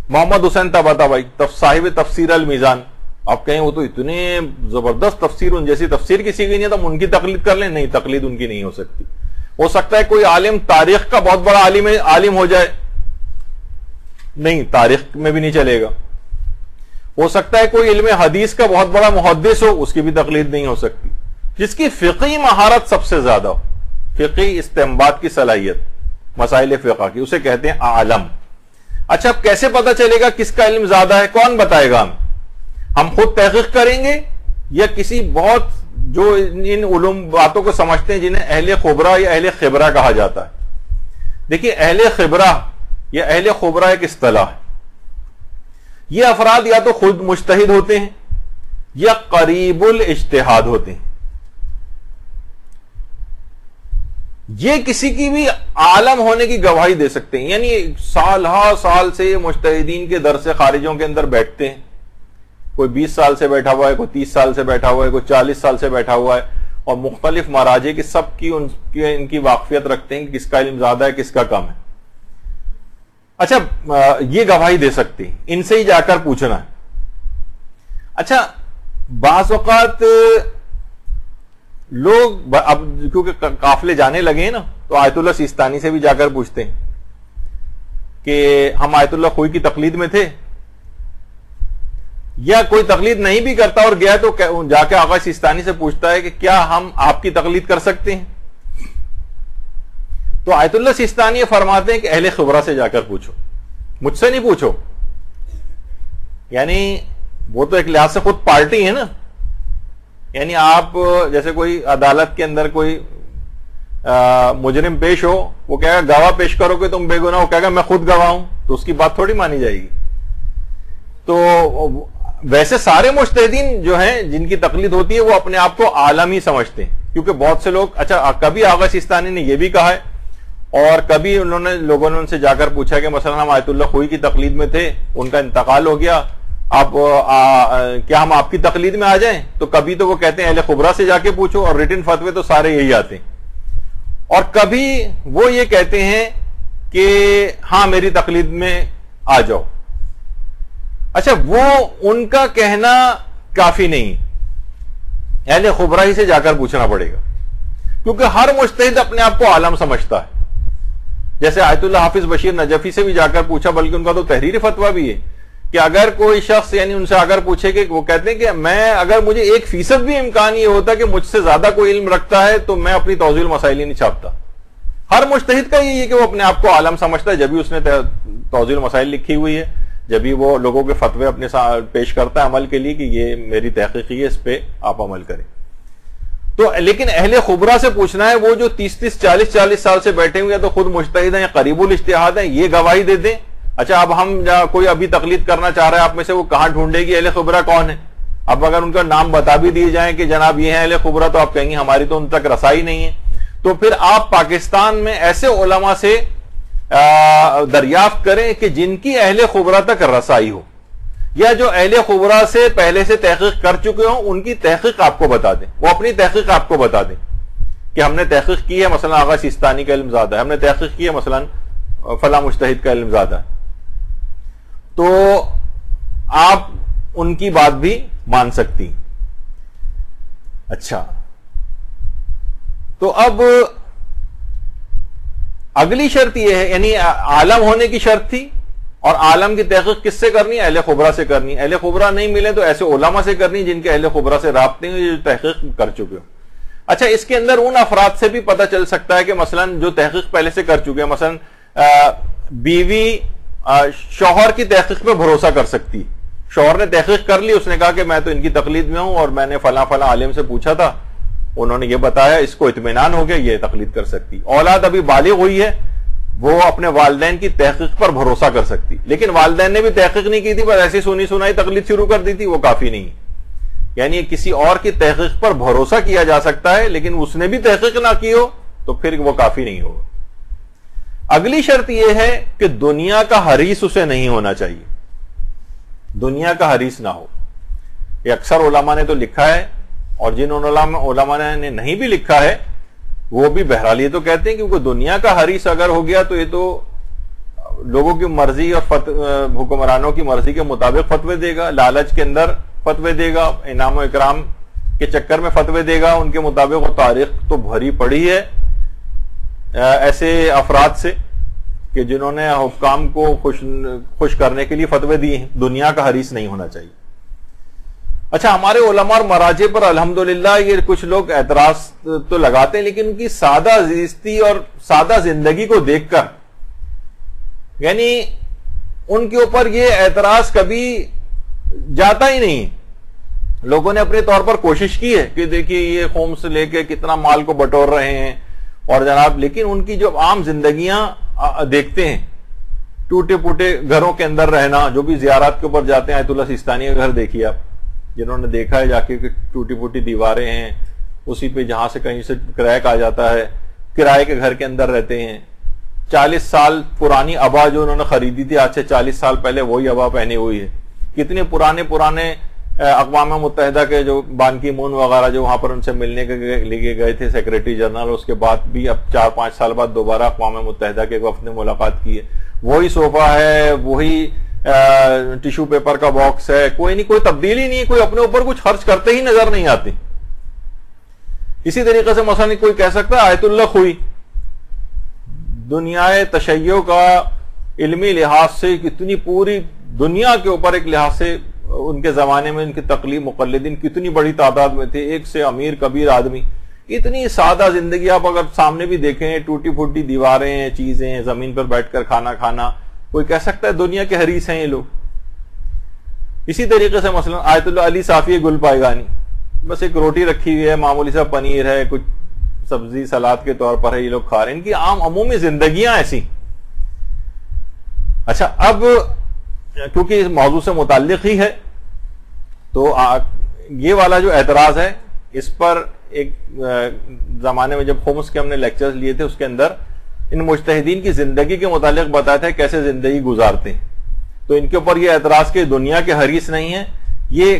محمد حسین طباطبائی صاحب تفسیر المیزان, آپ کہیں وہ تو اتنے زبردست تفسیر, ان جیسی تفسیر کسی کی نہیں ہے, تو ہم ان کی تقلید کر لیں. نہیں, تقلید ان کی نہیں ہو سکتی. ہو سکتا ہے کوئی عالم تاریخ کا بہت بڑا عالم ہو جائے, نہیں, تاریخ میں بھی نہیں چلے گا. ہو سکتا ہے کوئی علم حدیث کا بہت بڑا محدث ہو, اس کی بھی تقلید نہیں ہو سکتی. جس کی فقہی مہارت سب سے زیادہ ہو, فقہی استنباط کی صلاحیت مسائل فقہ کی, اسے کہتے ہیں عالم. اچھا, اب کیسے پتا چلے گا کس کا علم زیادہ ہے؟ کون بتائے گا؟ ہم خود تحقیق کریں گے یا کسی بہت جو ان علوم باتوں کو سمجھتے ہیں جنہیں اہل خبرہ یا اہل خبرہ کہا جاتا ہے. دیکھیے, اہل خبرہ یا اہل خبرہ ایک اصطلاح ہے. یہ افراد یا تو خود مجتہد ہوتے ہیں یا قریب الاجتہاد ہوتے ہیں. یہ کسی کی بھی عالم ہونے کی گواہی دے سکتے ہیں. یعنی سال ہا سال سے مجتہدین کے درس خارجوں کے اندر بیٹھتے ہیں. کوئی 20 سال سے بیٹھا ہوا ہے, کوئی 30 سال سے بیٹھا ہوا ہے, کوئی 40 سال سے بیٹھا ہوا ہے, اور مختلف مراجع کی سب کی ان کی واقفیت رکھتے ہیں کہ کس کا علم زیادہ ہے, کس کا کم ہے. اچھا, یہ گواہی دے سکتے ہیں, ان سے ہی جا کر پوچھنا ہے. اچھا, بعض اوقات لوگ اب کیونکہ قافلے جانے لگے ہیں نا, تو آیت اللہ سیستانی سے بھی جا کر پوچھتے ہیں کہ ہم آیت اللہ خوئی کی تقلید میں تھے, یا کوئی تقلید نہیں بھی کرتا اور گیا تو جا کے آقا سیستانی سے پوچھتا ہے کہ کیا ہم آپ کی تقلید کر سکتے ہیں؟ تو آیت اللہ سیستانی فرماتے ہیں کہ اہل خبرہ سے جا کر پوچھو, مجھ سے نہیں پوچھو. یعنی وہ تو ایک لحاظ سے خود پارٹی ہے نا. یعنی آپ جیسے کوئی عدالت کے اندر کوئی مجرم پیش ہو, وہ کہے گا گواہ پیش کرو کہ تم بے گناہ, وہ کہے گا میں خود گواہ ہوں, تو اس کی بات تھوڑی مانی جائے گی. تو ویسے سارے مجتہدین جو ہیں جن کی تقلید ہوتی ہے وہ اپنے آپ کو عالم ہی سمجھتے ہیں, کیونکہ بہت سے لوگ, اچھا کبھی آغا سیستانی نے یہ بھی کہا ہے, اور کبھی لوگوں نے ان سے جا کر پوچھا کہ مثلا ہم آیت اللہ خوئی کی تقلید میں تھے, ان کا انتقال ہو گیا, اب کیا ہم آپ کی تقلید میں آ جائیں؟ تو کبھی تو وہ کہتے ہیں اہل خبرہ سے جا کے پوچھو, اور ریٹن فتوے تو سارے یہی آتے ہیں. اور کبھی وہ یہ کہتے ہیں کہ ہاں میری تقلید میں آ جاؤ. اچھا, وہ ان کا کہنا کافی نہیں, اہل خبرہ ہی سے جا کر پوچھنا پڑے گا, کیونکہ ہر مجتہد اپنے آپ کو عالم سمجھتا ہے. جیسے آیت اللہ حافظ بشیر نجفی سے بھی جا کر پوچھا, بلکہ ان کا تو تحریری فتویٰ بھی ہے کہ اگر کوئی شخص یعنی ان سے اگر پوچھے کہ وہ کہتے ہیں کہ میں اگر مجھے 1% بھی امکان یہ ہوتا کہ مجھ سے زیادہ کوئی علم رکھتا ہے تو میں اپنی توضیح المسائل ہی نہیں چھاپتا. ہر مجتہد کا یہ ہے کہ وہ اپنے آپ کو عالم سمجھتا ہے, جبھی اس نے توضیح المسائل لکھی ہوئی ہے, جبھی وہ لوگوں کے فتوے اپنے پیش کرتا ہے عمل کے لیے کہ یہ میری تحقیقی ہے, اس پہ آپ عمل کریں. تو لیکن اہل خبرہ سے پوچھنا ہے وہ جو 30 40 سال سے بیٹھے ہوئے, یا تو خود مجتہد ہیں یا قریب الاجتہاد ہیں, یہ گواہی دے دیں. اچھا, اب ہم کوئی ابھی تقلید کرنا چاہ رہا ہے آپ میں سے, وہ کہاں ڈھونڈے گی اہل خبرہ کون ہے؟ اب اگر ان کا نام بتا بھی دیے جائیں کہ جناب یہ ہیں اہل خبرہ, تو آپ کہیں گے ہماری تو ان تک رسائی نہیں ہے. تو پھر آپ پاکستان میں ایسے علماء سے دریافت کریں کہ جن کی اہل خبرہ تک رسائی ہو, یا جو اہل خبرہ سے پہلے سے تحقیق کر چکے ہوں, ان کی تحقیق آپ کو بتا دیں, وہ اپنی تحقیق آپ کو بتا دیں کہ ہم نے تحقیق کی ہے, مثلا آغا سیستانی کا علم زیادہ ہے, ہم نے تحقیق کی ہے مثلا فلاں مجتہد کا علم زیادہ ہے. تو آپ ان کی بات بھی مان سکتی. اچھا تو اب اگلی شرط یہ ہے، یعنی عالم ہونے کی شرط تھی، اور عالم کی تحقیق کس سے کرنی؟ اہل خبرہ سے کرنی. اہل خبرہ نہیں ملے تو ایسے علماء سے کرنی جن کے اہل خبرہ سے رابطے ہیں، جو تحقیق کر چکے ہو. اچھا اس کے اندر ان افراد سے بھی پتہ چل سکتا ہے کہ مثلا جو تحقیق پہلے سے کر چکے ہیں، مثلا بیوی شوہر کی تحقیق پہ بھروسہ کر سکتی. شوہر نے تحقیق کر لی، اس نے کہا کہ میں تو ان کی تقلید میں ہوں اور میں نے فلاں فلاں عالم سے پوچھا تھا، انہوں نے یہ بتایا، اس کو اطمینان ہو گیا، یہ تقلید کر سکتی. اولاد ابھی بالغ ہوئی ہے، وہ اپنے والدین کی تحقیق پر بھروسہ کر سکتی، لیکن والدین نے بھی تحقیق نہیں کی تھی، بس ایسی سنی سنائی تقلید شروع کر دی تھی، وہ کافی نہیں. یعنی کسی اور کی تحقیق پر بھروسہ کیا جا سکتا ہے، لیکن اس نے بھی تحقیق نہ کی ہو تو پھر وہ کافی نہیں ہوگا. اگلی شرط یہ ہے کہ دنیا کا حریص اسے نہیں ہونا چاہیے، دنیا کا حریص نہ ہو. یہ اکثر علماء نے تو لکھا ہے، اور جن علماء نے نہیں بھی لکھا ہے وہ بھی بہرحال یہ تو کہتے ہیں کہ کیونکہ دنیا کا حریص اگر ہو گیا تو یہ تو لوگوں کی مرضی اور حکمرانوں کی مرضی کے مطابق فتوے دے گا، لالچ کے اندر فتوے دے گا، انعام و اکرام کے چکر میں فتوے دے گا ان کے مطابق. وہ تاریخ تو بھری پڑی ہے ایسے افراد سے کہ جنہوں نے حکام کو خوش کرنے کے لیے فتوے دیے ہیں. دنیا کا حریص نہیں ہونا چاہیے. اچھا ہمارے علماء اور مراجع پر الحمدللہ یہ کچھ لوگ اعتراض تو لگاتے ہیں، لیکن ان کی سادہ زیستی اور سادہ زندگی کو دیکھ کر یعنی ان کے اوپر یہ اعتراض کبھی جاتا ہی نہیں. لوگوں نے اپنے طور پر کوشش کی ہے کہ دیکھیے یہ قوم سے لے کے کتنا مال کو بٹور رہے ہیں اور جناب، لیکن ان کی جو عام زندگیاں دیکھتے ہیں، ٹوٹے پوٹے گھروں کے اندر رہنا. جو بھی زیارات کے اوپر جاتے ہیں، آیت اللہ سیستانی کا گھر دیکھیے آپ، جنہوں نے دیکھا ہے جا کے کہ ٹوٹی پوٹی دیواریں ہیں، اسی پہ جہاں سے کہیں سے کریک آ جاتا ہے، کرائے کے گھر کے اندر رہتے ہیں. 40 سال پرانی ابا جو انہوں نے خریدی تھی آج سے 40 سال پہلے وہی ابا پہنی ہوئی ہے. کتنے پرانے اقوام متحدہ کے جو بان کی مون وغیرہ جو وہاں پر ان سے ملنے کے لیے گئے تھے سیکریٹری جنرل، اس کے بعد بھی اب 4-5 سال بعد دوبارہ اقوام متحدہ کے وفد نے ملاقات کی ہے. وہی صوفہ ہے، وہی ٹیشو پیپر کا باکس ہے، کوئی تبدیلی نہیں، کوئی اپنے اوپر کچھ خرچ کرتے ہی نظر نہیں آتے. اسی طریقے سے مثلا کوئی کہہ سکتا ہے آیت اللہ خوئی، دنیا تشیع کا علمی لحاظ سے کتنی پوری دنیا کے اوپر ایک لحاظ سے ان کے زمانے میں ان کے تقلید مقلدین کتنی بڑی تعداد میں تھے، ایک سے امیر کبیر آدمی. اتنی سادہ زندگی آپ اگر سامنے بھی دیکھیں، ٹوٹی پھوٹی دیواریں، چیزیں، زمین پر بیٹھ کر کھانا کھانا، کوئی کہہ سکتا ہے دنیا کے حریص ہیں یہ لوگ. اسی طریقے سے مثلا آیت اللہ علی صافی گل پائگانی، بس ایک روٹی رکھی ہوئی ہے، معمولی سا پنیر ہے، کچھ سبزی سلاد کے طور پر ہے، یہ لوگ کھا رہے ہیں. ان کی عام عمومی زندگیاں ایسی. اچھا اب کیونکہ اس موضوع سے متعلق ہی ہے تو یہ والا جو اعتراض ہے اس پر ایک زمانے میں جب خمس کے ہم نے لیکچرز لیے تھے، اس کے اندر ان مجتہدین کی زندگی کے متعلق بتایا تھا کیسے زندگی گزارتے ہیں. تو ان کے اوپر یہ اعتراض کہ دنیا کے حریص نہیں ہیں. یہ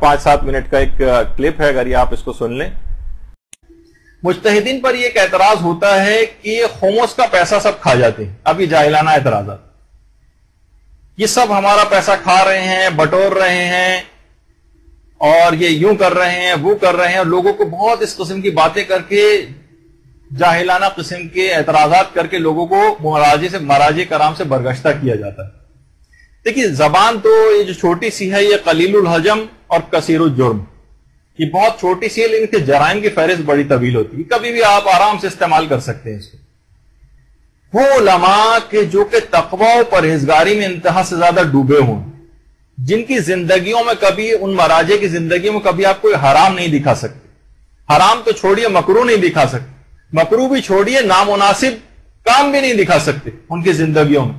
5-7 منٹ کا ایک کلپ ہے، اگر یہ آپ اس کو سن لیں. مجتہدین پر یہ ایک اعتراض ہوتا ہے کہ یہ خمس کا پیسہ سب کھا جاتے ہیں. اب یہ جاہلانہ اعتراضات، یہ سب ہمارا پیسہ کھا رہے ہیں، بٹور رہے ہیں، اور یہ یوں کر رہے ہیں، وہ کر رہے ہیں، اور لوگوں کو بہت اس قسم کی باتیں کر کے، جاہلانہ قسم کے اعتراضات کر کے لوگوں کو مراجع کرام سے برگشتہ کیا جاتا ہے. دیکھیے زبان تو یہ جو چھوٹی سی ہے، یہ قلیل الحجم اور کثیر الجرم، یہ بہت چھوٹی سی ہے، لیکن کے جرائم کی فہرست بڑی طویل ہوتی ہے. کبھی بھی آپ آرام سے استعمال کر سکتے ہیں اس کو. وہ علماء کے جو کہ تقوی و پرہیزگاری میں انتہا سے زیادہ ڈوبے ہوں، جن کی زندگیوں میں کبھی، ان مراجع کی زندگیوں میں کبھی آپ کوئی حرام نہیں دکھا سکتے. حرام تو چھوڑیے، مکروہ نہیں دکھا سکتے، مکروہ بھی چھوڑیے، نامناسب کام بھی نہیں دکھا سکتے ان کی زندگیوں میں.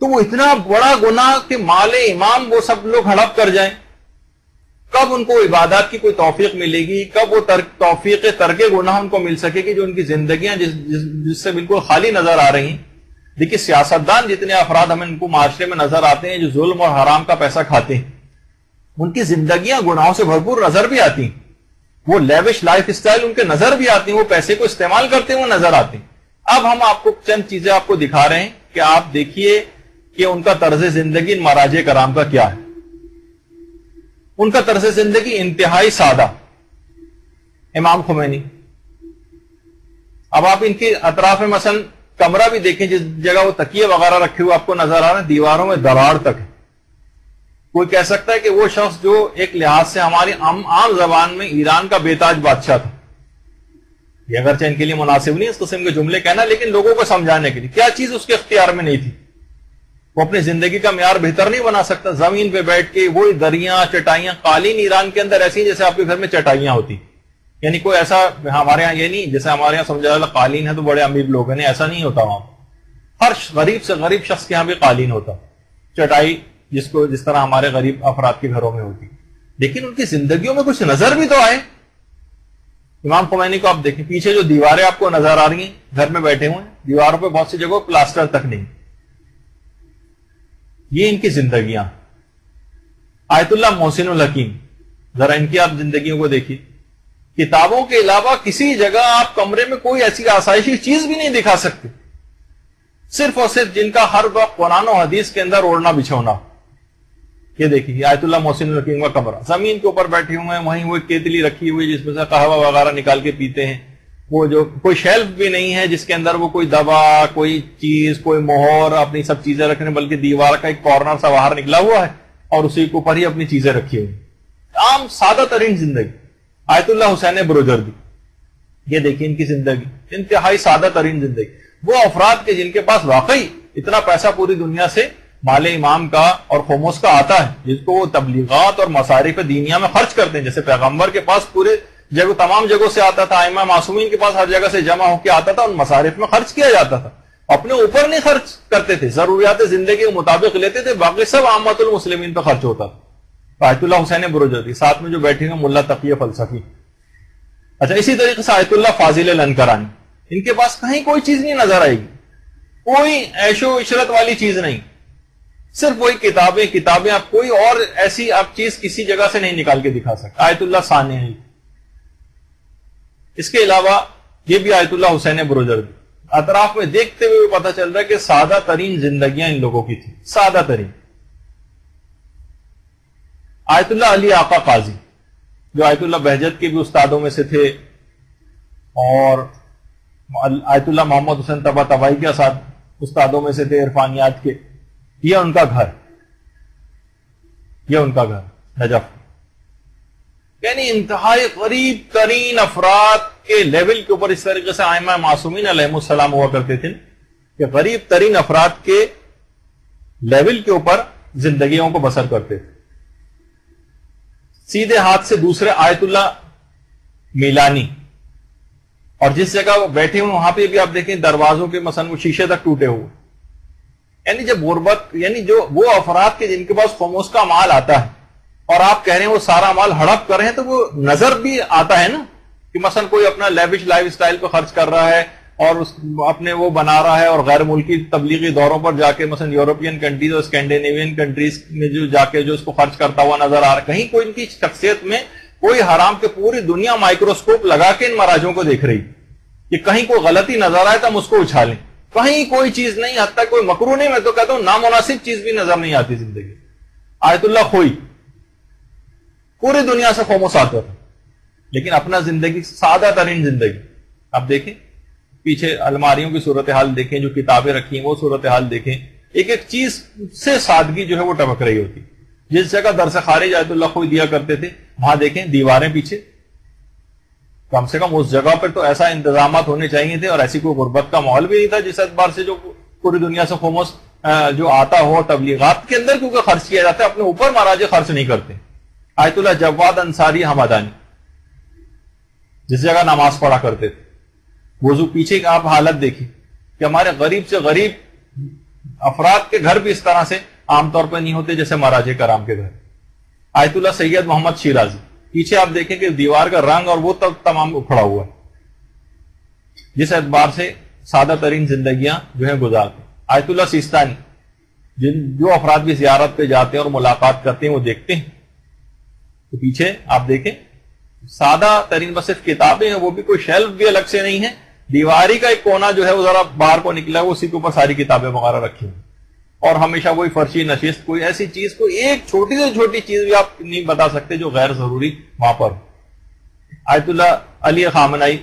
تو وہ اتنا بڑا گناہ کہ مال امام وہ سب لوگ ہڑپ کر جائیں. کب ان کو عبادات کی کوئی توفیق ملے گی؟ کب وہ توفیق ترک گناہ ان کو مل سکے گی جو ان کی زندگیاں جس سے بالکل خالی نظر آ رہی ہیں؟ دیکھیے سیاستدان جتنے افراد ہمیں ان کو معاشرے میں نظر آتے ہیں جو ظلم اور حرام کا پیسہ کھاتے ہیں، ان کی زندگیاں گناہوں سے بھرپور نظر بھی آتی ہیں. وہ لیوش لائف اسٹائل ان کے نظر بھی آتی ہیں، وہ پیسے کو استعمال کرتے ہیں، وہ نظر آتے ہیں. اب ہم آپ کو چند چیزیں آپ کو دکھا رہے ہیں کہ آپ دیکھیے کہ ان کا طرز زندگی ان مراجع کرام کا کیا ہے. ان کا طرز زندگی انتہائی سادہ. امام خمینی، اب آپ ان کے اطراف میں مثلا کمرہ بھی دیکھیں، جس جگہ وہ تکیے وغیرہ رکھے ہوئے آپ کو نظر آ رہا ہے، دیواروں میں دراڑ تک ہے. کوئی کہہ سکتا ہے کہ وہ شخص جو ایک لحاظ سے ہماری عام زبان میں ایران کا بے تاج بادشاہ تھا. یہ اگرچہ ان کے لیے مناسب نہیں اس قسم کے جملے کہنا، لیکن لوگوں کو سمجھانے کے لیے کیا چیز اس کے اختیار میں نہیں تھی. وہ اپنی زندگی کا معیار بہتر نہیں بنا سکتا. زمین پہ بیٹھ کے وہی دریاں، چٹائیاں، قالین ایران کے اندر ایسی جیسے آپ کے گھر میں چٹائیاں ہوتی. یعنی کوئی ایسا ہمارے یہاں یہ نہیں جیسے ہمارے یہاں سمجھا جاتا قالین ہے تو بڑے امیر لوگ ہیں، ایسا نہیں ہوتا وہاں. ہر غریب سے غریب شخص کے یہاں بھی قالین ہوتا، چٹائی جس طرح ہمارے غریب افراد کے گھروں میں ہوتی. لیکن ان کی زندگیوں میں کچھ نظر بھی تو آئے. امام خمینی کو آپ دیکھیں، پیچھے جو دیواریں آپ کو نظر آ رہی ہیں، گھر میں بیٹھے ہوئے ہیں، دیواروں پہ بہت سی جگہوں پلاسٹر تک نہیں. یہ ان کی زندگیاں. آیت اللہ محسن الحکیم، ذرا ان کی آپ زندگیوں کو دیکھیے. کتابوں کے علاوہ کسی جگہ آپ کمرے میں کوئی ایسی آسائشی چیز بھی نہیں دکھا سکتے، صرف اور صرف جن کا ہر وقت قرآن و حدیث کے اندر اوڑھنا بچھونا. یہ دیکھیے آیت اللہ محسن الحکیم کا کمرہ، زمین کے اوپر بیٹھے ہوئے ہیں، وہیں وہ کیتلی رکھی ہوئی جس میں سے قہوہ وغیرہ نکال کے پیتے ہیں. وہ جو کوئی شیلف بھی نہیں ہے جس کے اندر وہ کوئی دوا، کوئی چیز، کوئی مہر، اپنی سب چیزیں رکھنے، بلکہ دیوار کا ایک کارنر سا باہر نکلا ہوا ہے اور اسی کے اوپر ہی اپنی چیزیں رکھی ہوئی. عام سادہ ترین زندگی. آیت اللہ حسین بروجردی، یہ دیکھیں ان کی زندگی، انتہائی سادہ ترین زندگی. وہ افراد کے جن کے پاس واقعی اتنا پیسہ پوری دنیا سے مال امام کا اور خمس کا آتا ہے، جس کو وہ تبلیغات اور مصارف دینیا میں خرچ کرتے ہیں. جیسے پیغمبر کے پاس پورے جگہ تمام جگہوں سے آتا تھا، ائمہ معصومین کے پاس ہر جگہ سے جمع ہو کے آتا تھا، ان مصارف میں خرچ کیا جاتا تھا. اپنے اوپر نہیں خرچ کرتے تھے، ضروریات زندگی کے مطابق لیتے تھے، باقی سب عامت المسلمین پہ خرچ ہوتا تھا. آیت اللہ حسین بروجردی، ساتھ میں جو بیٹھے ہیں ملا تقی فلسفی. اچھا، اسی طریقے سے آیت اللہ فاضل الانکرانی، ان کے پاس کہیں کوئی چیز نہیں نظر آئے گی، کوئی عیش و عشرت والی چیز نہیں، صرف وہی کتابیں. آپ کوئی اور ایسی آپ چیز کسی جگہ سے نہیں نکال کے دکھا سکتے. آیت اللہ ثانوی. اس کے علاوہ یہ بھی آیت اللہ حسین بروجردی. اطراف میں دیکھتے ہوئے پتہ چل رہا ہے کہ سادہ ترین زندگیاں ان لوگوں کی تھیں، سادہ ترین. آیت اللہ علی آقا قاضی، جو آیت اللہ بہجت کے بھی استادوں میں سے تھے، اور آیت اللہ محمد حسین طباطبائی کے استادوں میں سے تھے عرفانیات کے. یہ ان کا گھر نجف. یعنی انتہائی قریب ترین افراد کے لیول کے اوپر اس طریقے سے ائمہ معصومین علیہ السلام ہوا کرتے تھے کہ قریب ترین افراد کے لیول کے اوپر زندگیوں کو بسر کرتے تھے. سیدھے ہاتھ سے دوسرے آیت اللہ میلانی، اور جس جگہ وہ بیٹھے ہوئے وہاں پہ بھی آپ دیکھیں دروازوں کے مثلا وہ شیشے تک ٹوٹے ہوئے. یعنی جب غربت، یعنی جو وہ افراد کے جن کے پاس خمس کا مال آتا ہے اور آپ کہہ رہے ہیں وہ سارا مال ہڑپ کر رہے ہیں، تو وہ نظر بھی آتا ہے نا کہ مثلا کوئی اپنا لیوش لائف سٹائل پہ خرچ کر رہا ہے اور اپنے وہ بنا رہا ہے، اور غیر ملکی تبلیغی دوروں پر جا کے مثلا یورپین کنٹریز اور اسکینڈینیوین کنٹریز میں جو جا کے جو اس کو خرچ کرتا ہوا نظر آ رہا ہے. کہیں کوئی ان کی شخصیت میں کوئی حرام کے پوری دنیا مائکروسکوپ لگا کے ان مراجوں کو دیکھ رہی کہ کہیں کوئی غلطی نظر آئے تو ہم اس کو اچھالیں. کہیں کوئی چیز نہیں، حتیٰ کوئی مکروہ نہیں، میں تو کہتا ہوں نامناسب چیز بھی نظر نہیں آتی زندگی. آیت اللہ خوئی، پوری دنیا سے خمس آتا تھا، لیکن اپنا زندگی سادہ ترین زندگی. آپ دیکھیں پیچھے الماریوں کی صورتحال دیکھیں، جو کتابیں رکھی ہیں وہ صورتحال دیکھیں، ایک ایک چیز سے سادگی جو ہے وہ ٹپک رہی ہوتی. جس جگہ درس خارج آیت اللہ خوئی دیا کرتے تھے وہاں دیکھیں دیواریں پیچھے، کم سے کم اس جگہ پر تو ایسا انتظامات ہونے چاہیے تھے، اور ایسی کوئی غربت کا ماحول بھی نہیں تھا جس اعتبار سے جو پوری دنیا سے خمس جو آتا ہو تبلیغات کے اندر کیونکہ خرچ کیا جاتا ہے، اپنے اوپر مہاراجے خرچ نہیں کرتے. آیت اللہ جواد انصاری حمدانی، جس جگہ نماز پڑھا کرتے تھے، وضو پیچھے آپ حالت دیکھیں کہ ہمارے غریب سے غریب افراد کے گھر بھی اس طرح سے عام طور پہ نہیں ہوتے جیسے مہاراجے کرام کے گھر. آیت اللہ سید محمد شیرازی، پیچھے آپ دیکھیں کہ دیوار کا رنگ اور وہ تمام اکھڑا ہوا ہے، جس اعتبار سے سادہ ترین زندگیاں جو ہیں گزارتے. آیت اللہ سیستانی، جو افراد بھی زیارت پہ جاتے ہیں اور ملاقات کرتے ہیں وہ دیکھتے ہیں، تو پیچھے آپ دیکھیں سادہ ترین بس صرف کتابیں ہیں، وہ بھی کوئی شیلف بھی الگ سے نہیں ہے، دیواری کا ایک کونا جو ہے وہ ذرا باہر کو نکلا ہے، اسی کے اوپر ساری کتابیں وغیرہ رکھی ہوئی. اور ہمیشہ وہی فرشی نشست، کوئی ایسی چیز، کوئی ایک چھوٹی سے چھوٹی چیز بھی آپ نہیں بتا سکتے جو غیر ضروری وہاں پر. آیت اللہ علی خامنائی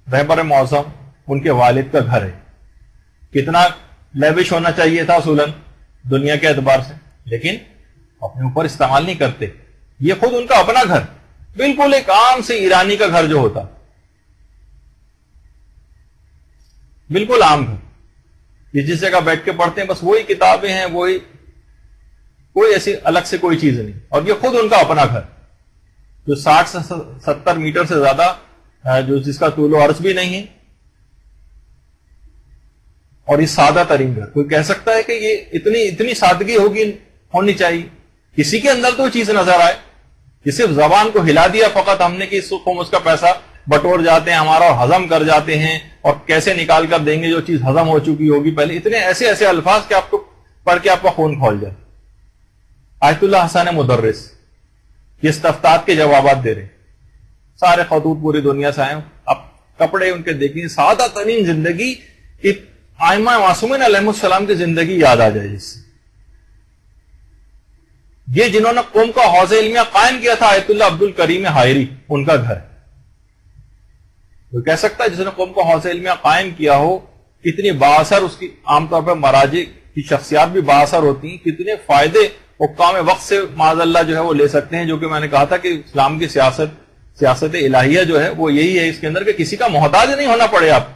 رہبر معظم، ان کے والد کا گھر ہے. کتنا لیوش ہونا چاہیے تھا اصولاً دنیا کے اعتبار سے، لیکن اپنے اوپر استعمال نہیں کرتے. یہ خود ان کا اپنا گھر، بالکل ایک عام سے ایرانی کا گھر جو ہوتا، بالکل عام گھر، یہ جس جگہ بیٹھ کے پڑھتے ہیں بس وہی کتابیں ہیں، وہی، کوئی ایسی الگ سے کوئی چیز نہیں. اور یہ خود ان کا اپنا گھر جو 60 سے 70 میٹر سے زیادہ جو جس کا طول و عرض بھی نہیں ہے، اور یہ سادہ ترین گھر. کوئی کہہ سکتا ہے کہ یہ اتنی سادگی ہونی چاہیے؟ کسی کے اندر تو چیز نظر آئے کہ صرف زبان کو ہلا دیا فقط ہم نے کہ اس کا پیسہ بٹور جاتے ہیں ہمارا اور ہضم کر جاتے ہیں، اور کیسے نکال کر دیں گے جو چیز ہضم ہو چکی ہوگی پہلے. اتنے ایسے الفاظ کہ آپ کو پڑھ کے آپ کا خون کھول جائے. آیت اللہ حسن مدرس یہ استفتات کے جوابات دے رہے، سارے خطوط پوری دنیا سے آئے. اب کپڑے ان کے دیکھیں، سادہ ترین زندگی، ائمہ معصومین علیہ السلام کی زندگی یاد آ جائے. جس سے یہ جنہوں نے قوم کا حوض علمیہ قائم کیا تھا، آیت اللہ عبد الکریم حائری، ان کا گھر. کوئی کہہ سکتا ہے جس نے قوم کا حوض علمیہ قائم کیا ہو، کتنی بااثر اس کی عام طور پر مراجع کی شخصیات بھی بااثر ہوتی ہیں، کتنے فائدے حکام وقت سے معاذ اللہ جو ہے وہ لے سکتے ہیں. جو کہ میں نے کہا تھا کہ اسلام کی سیاست الہیہ جو ہے وہ یہی ہے اس کے اندر کہ کسی کا محتاج نہیں ہونا پڑے. آپ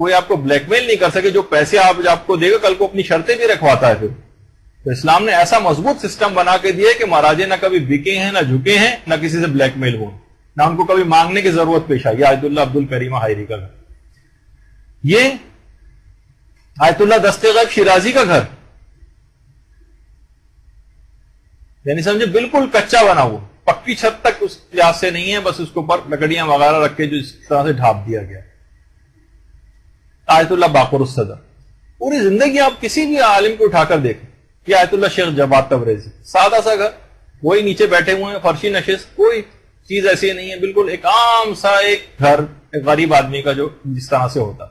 کوئی آپ کو بلیک میل نہیں کر سکے، جو پیسے آپ کو دے گا کل کو اپنی شرطیں بھی رکھواتا ہے. پھر تو اسلام نے ایسا مضبوط سسٹم بنا کے دیا کہ مہاراجے نہ کبھی بکے ہیں، نہ جھکے ہیں، نہ کسی سے بلیک میل ہو، نہ ان کو کبھی مانگنے کی ضرورت پیش آئی. آیت اللہ عبد الکریم حائری کا گھر، یہ آیت اللہ دستے غیب شیرازی کا گھر، یعنی سمجھے بالکل کچا بنا ہوا، پکی چھت تک اس لحاظ سے نہیں ہے، بس اس کے اوپر لکڑیاں وغیرہ رکھ کے جو اس طرح سے ڈھانپ دیا گیا. آیت اللہ باقر الصدر، پوری زندگی آپ کسی بھی عالم کو اٹھا کر دیکھیں. یہ آیت اللہ شیخ جواد تبریزی، سادہ سا گھر، وہی نیچے بیٹھے ہوئے ہیں، فرشی نشست، کوئی چیز ایسی نہیں ہے، بالکل ایک عام سا ایک گھر ایک غریب آدمی کا جو جس طرح سے ہوتا.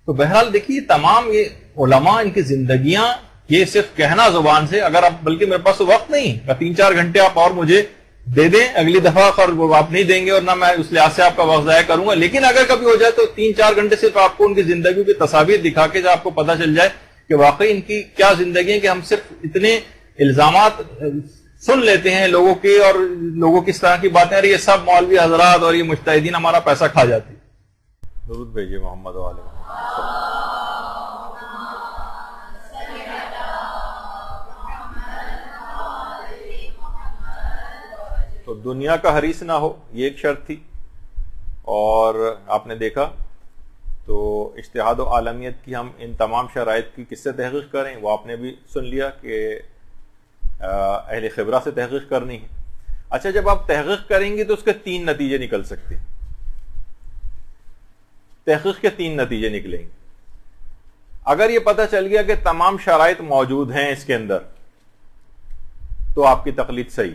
تو بہرحال دیکھیے تمام یہ علماء، ان کی زندگیاں، یہ صرف کہنا زبان سے، اگر آپ، بلکہ میرے پاس تو وقت نہیں، 3-4 گھنٹے آپ اور مجھے دے دیں اگلی دفعہ، اور آپ نہیں دیں گے اور نہ میں اس لحاظ سے آپ کا وقت ضائع کروں گا، لیکن اگر کبھی ہو جائے تو 3-4 گھنٹے صرف آپ کو ان کی زندگیوں کی تصاویر دکھا کے جب آپ کو پتہ چل جائے کہ واقعی ان کی کیا زندگی ہے، کہ ہم صرف اتنے الزامات سن لیتے ہیں لوگوں کے، اور لوگوں کی اس طرح کی باتیں، اور یہ سب مولوی حضرات اور یہ مجتہدین ہمارا پیسہ کھا جاتے ہیں. درود بھیجیے محمد و آل محمد. تو دنیا کا حریص نہ ہو، یہ ایک شرط تھی. اور آپ نے دیکھا تو اجتہاد و عالمیت کی ہم ان تمام شرائط کی کس سے تحقیق کریں، وہ آپ نے بھی سن لیا کہ اہل خبرہ سے تحقیق کرنی ہے. اچھا، جب آپ تحقیق کریں گے تو اس کے 3 نتیجے نکل سکتے ہیں. تحقیق کے 3 نتیجے نکلیں گے. اگر یہ پتہ چل گیا کہ تمام شرائط موجود ہیں اس کے اندر، تو آپ کی تقلید صحیح.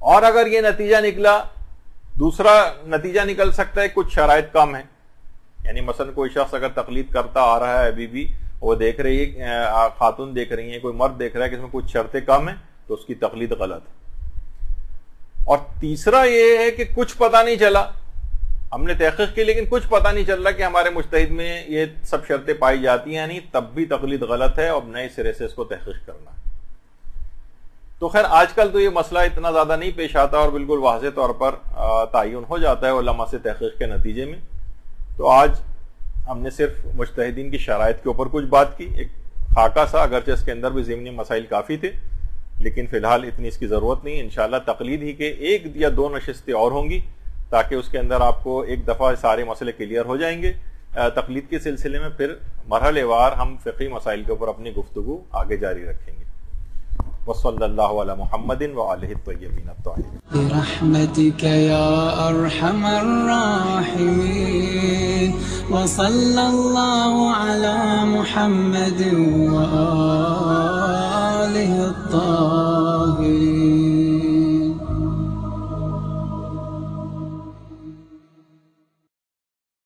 اور اگر یہ نتیجہ نکلا، دوسرا نتیجہ نکل سکتا ہے کچھ شرائط کم ہیں، یعنی مثلا کوئی شخص اگر تقلید کرتا آ رہا ہے ابھی بھی، وہ دیکھ رہی ہے، خاتون دیکھ رہی ہیں، کوئی مرد دیکھ رہا ہے کہ اس میں کچھ شرطیں کم ہیں، تو اس کی تقلید غلط ہے. اور تیسرا یہ ہے کہ کچھ پتہ نہیں چلا، ہم نے تحقیق کی لیکن کچھ پتہ نہیں چل رہا کہ ہمارے مجتہد میں یہ سب شرطیں پائی جاتی ہیں نہیں، تب بھی تقلید غلط ہے اور نئے سرے سے اس کو تحقیق کرنا ہے. تو خیر آج کل تو یہ مسئلہ اتنا زیادہ نہیں پیش آتا اور بالکل واضح طور پر تعین ہو جاتا ہے علماء سے تحقیق کے نتیجے میں. تو آج ہم نے صرف مجتہدین کی شرائط کے اوپر کچھ بات کی، ایک خاکہ سا، اگرچہ اس کے اندر بھی ضمنی مسائل کافی تھے، لیکن فی الحال اتنی اس کی ضرورت نہیں. انشاءاللہ تقلید ہی کے 1 یا 2 نشستیں اور ہوں گی، تاکہ اس کے اندر آپ کو ایک دفعہ سارے مسئلے کلیئر ہو جائیں گے. تقلید کے سلسلے میں پھر مرحلے وار ہم فقہی مسائل کے اوپر اپنی گفتگو آگے جاری رکھیں گے. وصلی اللہ علی محمد وآلہ الطیبین الطاہرین. برحمتک یا ارحم الراحمین، وصلی اللہ علی محمد وآلہ الطاہرین.